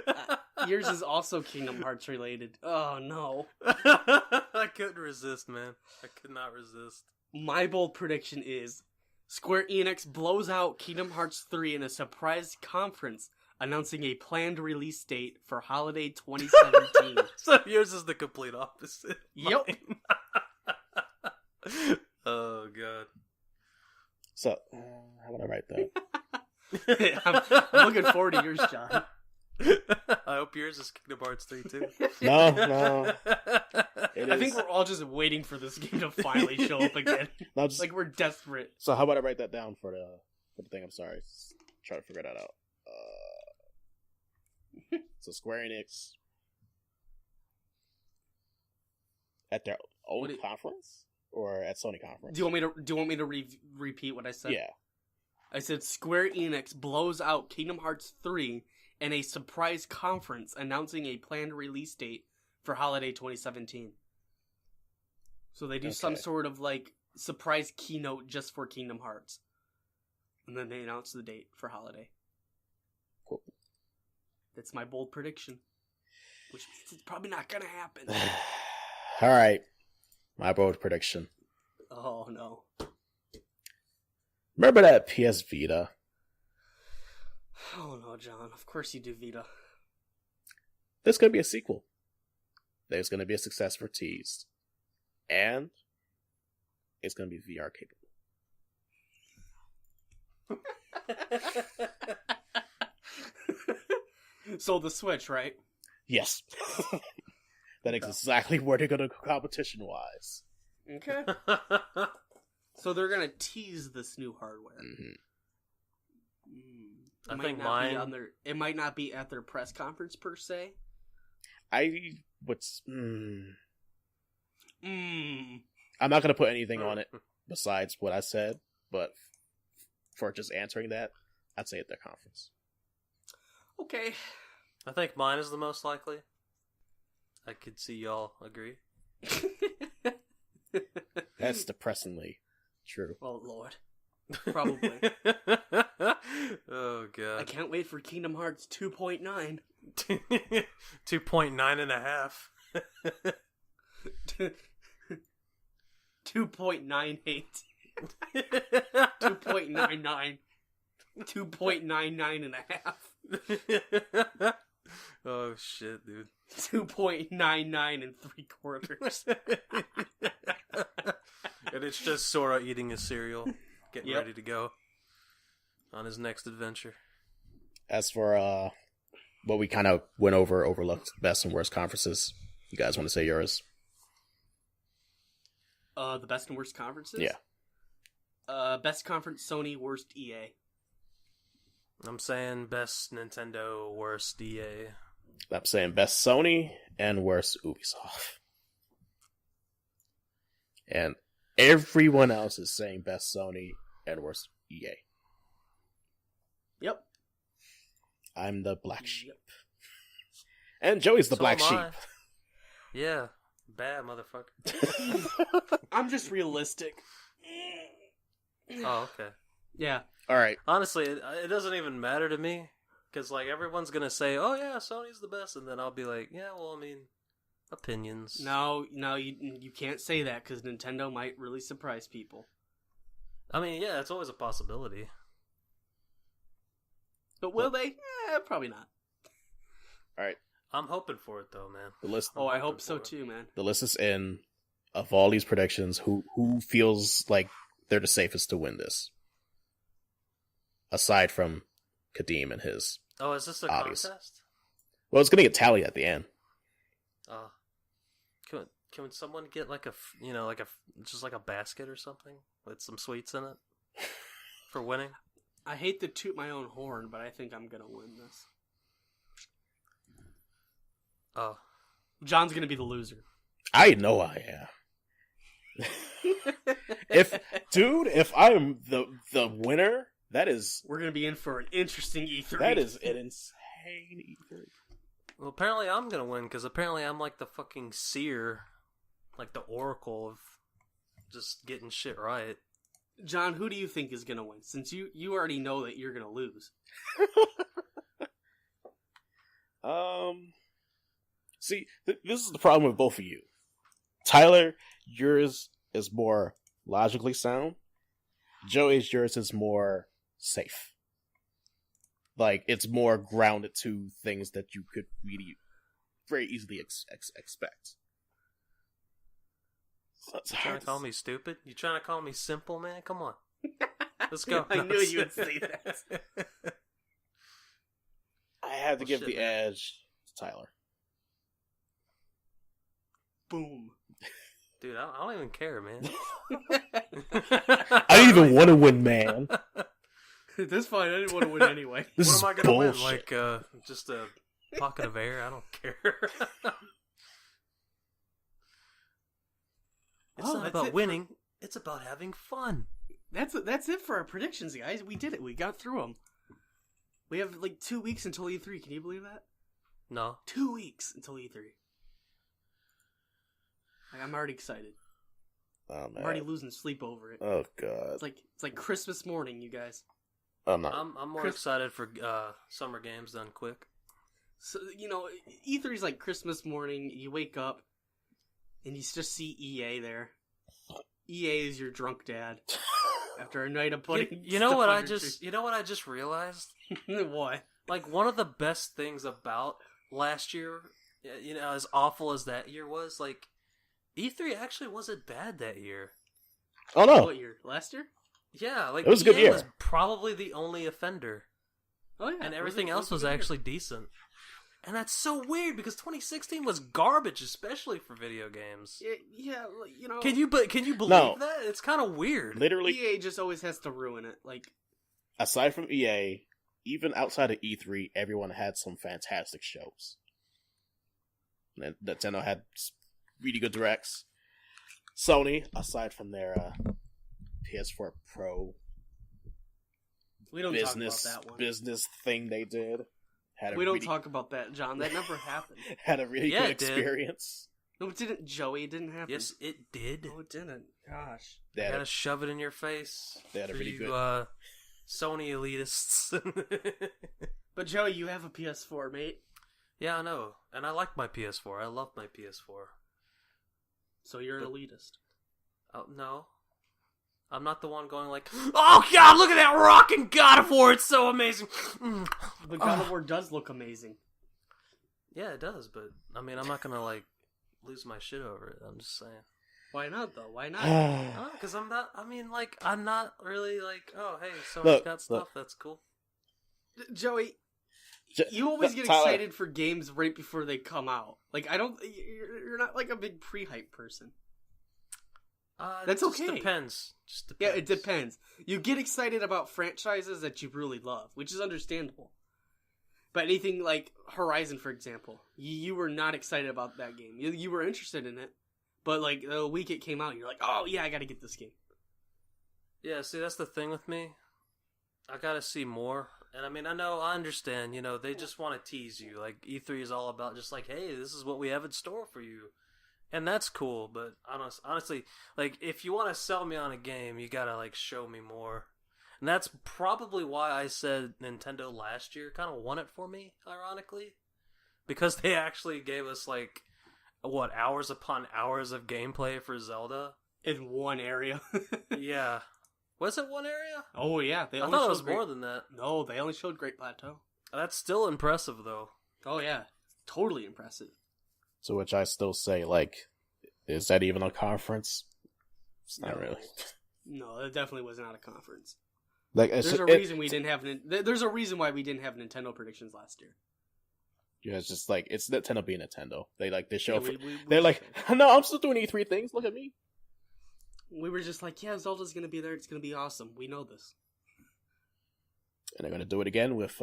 Yours is also Kingdom Hearts related. Oh, no. I couldn't resist, man. I could not resist. My bold prediction is Square Enix blows out Kingdom Hearts 3 in a surprise conference announcing a planned release date for holiday 2017. So yours is the complete opposite. Yep. Oh, God. So, how would I write that? I'm looking forward to yours, John. I hope yours is Kingdom Hearts 3 too. No. I think we're all just waiting for this game to finally show up again. No, just, Like, we're desperate. so how about I write that down for the thing? I'm sorry. Try to figure that out. So Square Enix at their own conference or at Sony conference? Do you want me to repeat what I said? Yeah. I said Square Enix blows out Kingdom Hearts 3 in a surprise conference announcing a planned release date for holiday 2017. So they do some sort of like surprise keynote just for Kingdom Hearts. And then they announce the date for holiday. Cool. That's my bold prediction. Which means it's probably not gonna happen. All right. My bold prediction. Oh no. Remember that PS Vita? Oh no, John. Of course you do, Vita. There's going to be a sequel. There's going to be a successor teased. And it's going to be VR capable. So the Switch, right? Yes. That is exactly where they're going to go competition-wise. Okay. So they're gonna tease this new hardware. Mm-hmm. I think mine. It might not be at their press conference per se. I'm not going to put anything on it besides what I said, but for just answering that, I'd say at their conference. Okay. I think mine is the most likely. I could see y'all agree. That's depressingly true. Oh lord. Probably. Oh god. I can't wait for Kingdom Hearts 2.9. 2.9 and a half. 2.98. 2.99. 2.99 and a half. Oh shit, dude. 2.99 and 3/4. And it's just Sora eating his cereal, getting ready to go on his next adventure. As for what we kind of went overlooked best and worst conferences, you guys want to say yours? The best and worst conferences? Yeah. Best conference, Sony, worst EA. I'm saying best Nintendo, worst EA. I'm saying best Sony and worst Ubisoft. And everyone else is saying best Sony and worst EA. Yep. I'm the black sheep. And Joey's the black sheep. Yeah. Bad motherfucker. I'm just realistic. Oh, okay. Yeah. All right. Honestly, it doesn't even matter to me. Because, like, everyone's going to say, oh, yeah, Sony's the best. And then I'll be like, yeah, well, I mean, opinions. No, you can't say that because Nintendo might really surprise people. I mean, yeah, it's always a possibility. But will they? Probably not. All right. I'm hoping for it, though, man. The list. I hope so, too, man. The list is in. Of all these predictions, who feels like they're the safest to win this? Aside from Kadeem and his Oh, is this a Obvious. contest? Well, it's getting a tally at the end. Can someone get like just like a basket or something with some sweets in it for winning? I hate to toot my own horn, but I think I'm gonna win this. Oh, John's gonna be the loser. I know I am. If I am the winner, that is We're gonna be in for an interesting E3. that is an insane E3. well, apparently I'm gonna win because apparently I'm like the fucking seer, like the oracle of just getting shit right. John, who do you think is gonna win? Since you already know that you're gonna lose. See, this is the problem with both of you. Tyler, yours is more logically sound. Joey's yours is more safe. Like, it's more grounded to things that you could really very easily expect. So it's You trying hard to call me stupid? You trying to call me simple, man? Come on, let's go. I knew you would say that. I had to Well, give shit, the man. edge to Tyler. Boom. Dude, I don't even care, man. I didn't even want to win, man. That's fine. I didn't want to win anyway. This What is am I gonna bullshit. win? Like, just a pocket of air? I don't care. It's Oh, not that's about it. winning. It's about having fun. That's it for our predictions, guys. We did it. We got through them. We have like 2 weeks until E3. Can you believe that? No. 2 weeks until E3. Like, I'm already excited. Oh, I'm man. already losing sleep over it. Oh, God. It's like Christmas morning, you guys. I'm not. I'm more Chris- excited for summer games done quick. So, E3's like Christmas morning. You wake up and you just see EA there. EA is your drunk dad after a night of putting. You know stuff what on I your just realized? tree. What? Like, one of the best things about last year, as awful as that year was, like, E3 actually wasn't bad that year. Oh, no. What year? Last year? Yeah, like, It was a good EA year. was probably the only offender, Oh yeah. and it everything it else a was good year. actually decent. And that's so weird because 2016 was garbage, especially for video games. Yeah. Can you believe No. that? It's kind of weird. Literally, EA just always has to ruin it. Like, aside from EA, even outside of E3, everyone had some fantastic shows. And Nintendo had really good directs. Sony, aside from their PS4 Pro we don't business talk about that one. business thing they did, had a We don't really, talk about that, John. That never happened. had a really Yeah, good it did. experience. No, it didn't, Joey. It didn't happen. Yes, it did. No, it didn't. Gosh. They I had gotta a, shove it in your face. they had a for really you, good. Sony elitists. But Joey, you have a PS4, mate. Yeah, I know, and I like my PS4. I love my PS4. So you're an elitist. Oh no, I'm not the one going like, "Oh God, look at that rockin' God of War! It's so amazing." But God of War does look amazing. Yeah, it does, but I mean, I'm not gonna like lose my shit over it. I'm just saying. Why not, though? Why not? Because I'm not. I mean, like, I'm not really like, oh, hey, Sony's Look, got stuff. That's cool. Joey, you always get Tyler. excited for games right before they come out. Like, you're not like a big pre-hype person. That's it just okay. Depends. Just Yeah, depends. it depends. You get excited about franchises that you really love, which is understandable. But anything like Horizon, for example, you were not excited about that game. You were interested in it, but like the week it came out, you're like, oh yeah, I gotta get this game. Yeah, see, that's the thing with me. I gotta see more. And I mean, I understand, they just want to tease you. Like, E3 is all about just like, hey, this is what we have in store for you. And that's cool, but honestly, like, if you want to sell me on a game, you gotta, like, show me more. And that's probably why I said Nintendo last year kind of won it for me, ironically. Because they actually gave us, like, hours upon hours of gameplay for Zelda? In one area. Yeah. Was it one area? Oh yeah, they I only thought it showed was Great... more than that. No, they only showed Great Plateau. That's still impressive, though. Oh yeah, totally impressive. So, which I still say, like, is that even a conference? It's not No. really. No, it definitely was not a conference. Like There's a reason we didn't have. There's a reason why we didn't have Nintendo predictions last year. Yeah, it's just like it's Nintendo being Nintendo. They show. Yeah, they're like, no, I'm still doing E3 things. Look at me. We were just like, yeah, Zelda's gonna be there. It's gonna be awesome. We know this. And they're gonna do it again with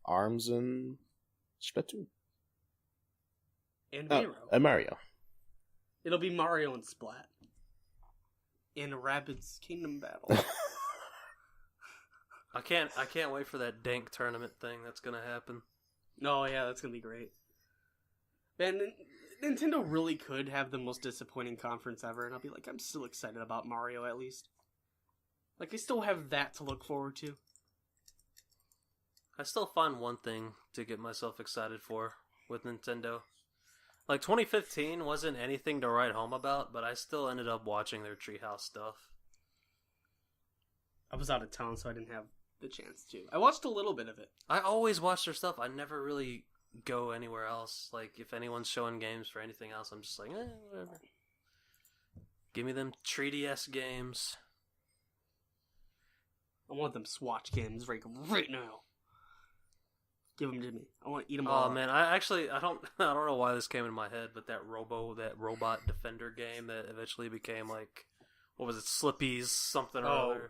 ARMS and Splatoon And Mario. And Mario. It'll be Mario and Splat. In Rabbids Kingdom Battle. I can't wait for that dank tournament thing that's gonna happen. Oh yeah, that's gonna be great. Man, Nintendo really could have the most disappointing conference ever, and I'll be like, I'm still excited about Mario at least. Like, I still have that to look forward to. I still find one thing to get myself excited for with Nintendo. Like, 2015 wasn't anything to write home about, but I still ended up watching their Treehouse stuff. I was out of town, so I didn't have the chance to. I watched a little bit of it. I always watch their stuff. I never really go anywhere else. Like, if anyone's showing games for anything else, I'm just like, whatever. Give me them 3DS games. I want them Swatch games right now. Give them to me. I want to eat them all. Oh man, I don't know why this came in my head, but that robot defender game that eventually became like, what was it, Slippy's something or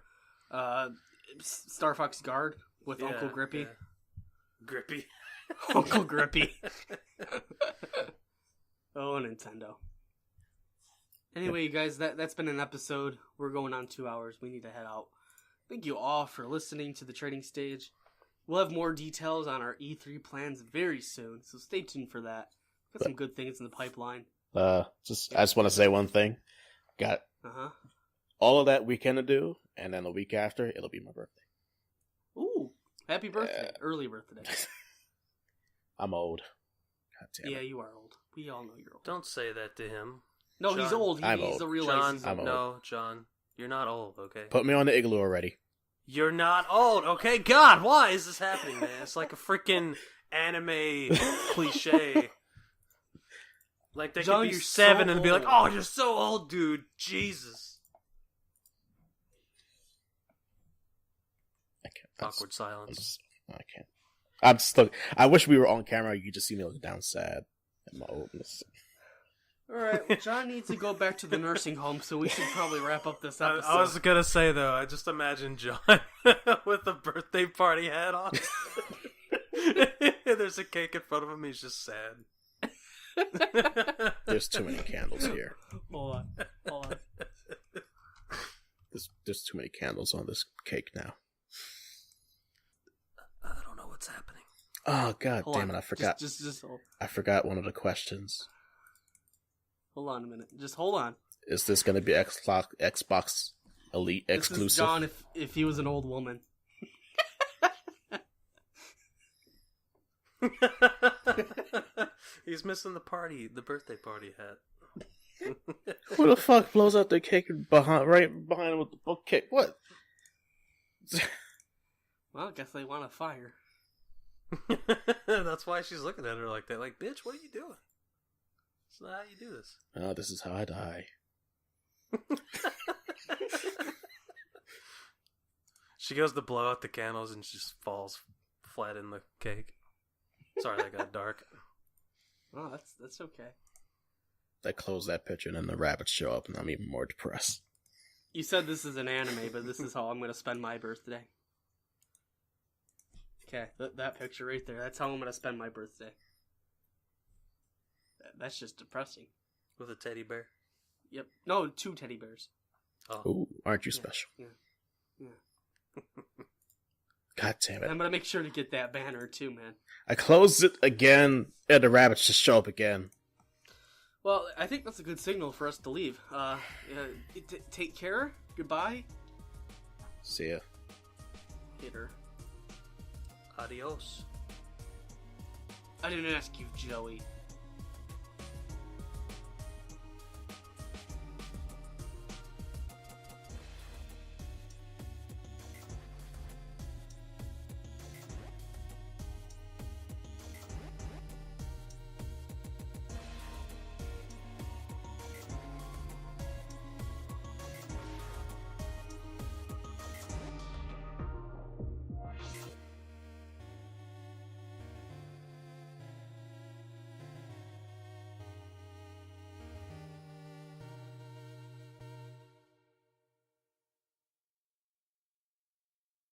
other. Star Fox Guard with Uncle Grippy. Yeah. Grippy. Uncle Grippy. Oh, Nintendo. Anyway, you guys, that's been an episode. We're going on 2 hours. We need to head out. Thank you all for listening to the trading stage. We'll have more details on our E3 plans very soon, so stay tuned for that. Got some good things in the pipeline. I just want to say one thing. Got all of that weekend to do, and then the week after, it'll be my birthday. Ooh, happy birthday. Early birthday. I'm old. God damn it. Yeah, you are old. We all know you're old. Don't say that to him. No, John, he's old. I'm He's old. a real John, I'm old. no, John, you're not old, okay? Put me on the igloo already. You're not old, okay? God, why is this happening, man? It's like a freaking anime cliche. Like, they John, could be you're 7 so and be like, old. oh, you're so old, dude. Jesus. I can't. Awkward silence. I can't. I'm stuck. I wish we were on camera. You could just see me look down sad at my oldness. Alright, well, John needs to go back to the nursing home, so we should probably wrap up this episode. I was gonna say, though, I just imagine John with a birthday party hat on. There's a cake in front of him, he's just sad. There's too many candles here. Hold on. There's too many candles on this cake now. I don't know what's happening. Oh god Hold damn on. it! I forgot. Just hold. I forgot one of the questions. Hold on a minute. Just hold on. Is this going to be Xbox Elite This exclusive? is John if he was an old woman. He's missing the birthday party hat. Who the fuck blows out the cake right behind him with the book cake? What? Well, I guess they want a fire. That's why she's looking at her like that. Like, bitch, what are you doing? That's not how you do this. Oh, this is how I die. She goes to blow out the candles and she just falls flat in the cake. Sorry, that got dark. Oh, that's okay. I close that picture and then the rabbits show up and I'm even more depressed. You said this is an anime, but this is how I'm going to spend my birthday. Okay, that picture right there, that's how I'm going to spend my birthday. That's just depressing. With a teddy bear? Yep. No, 2 teddy bears. Oh. Ooh, aren't you special? Yeah. God damn it. I'm going to make sure to get that banner too, man. I closed it again and the rabbits just show up again. Well, I think that's a good signal for us to leave. Take care. Goodbye. See ya. Adios. I didn't ask you, Joey.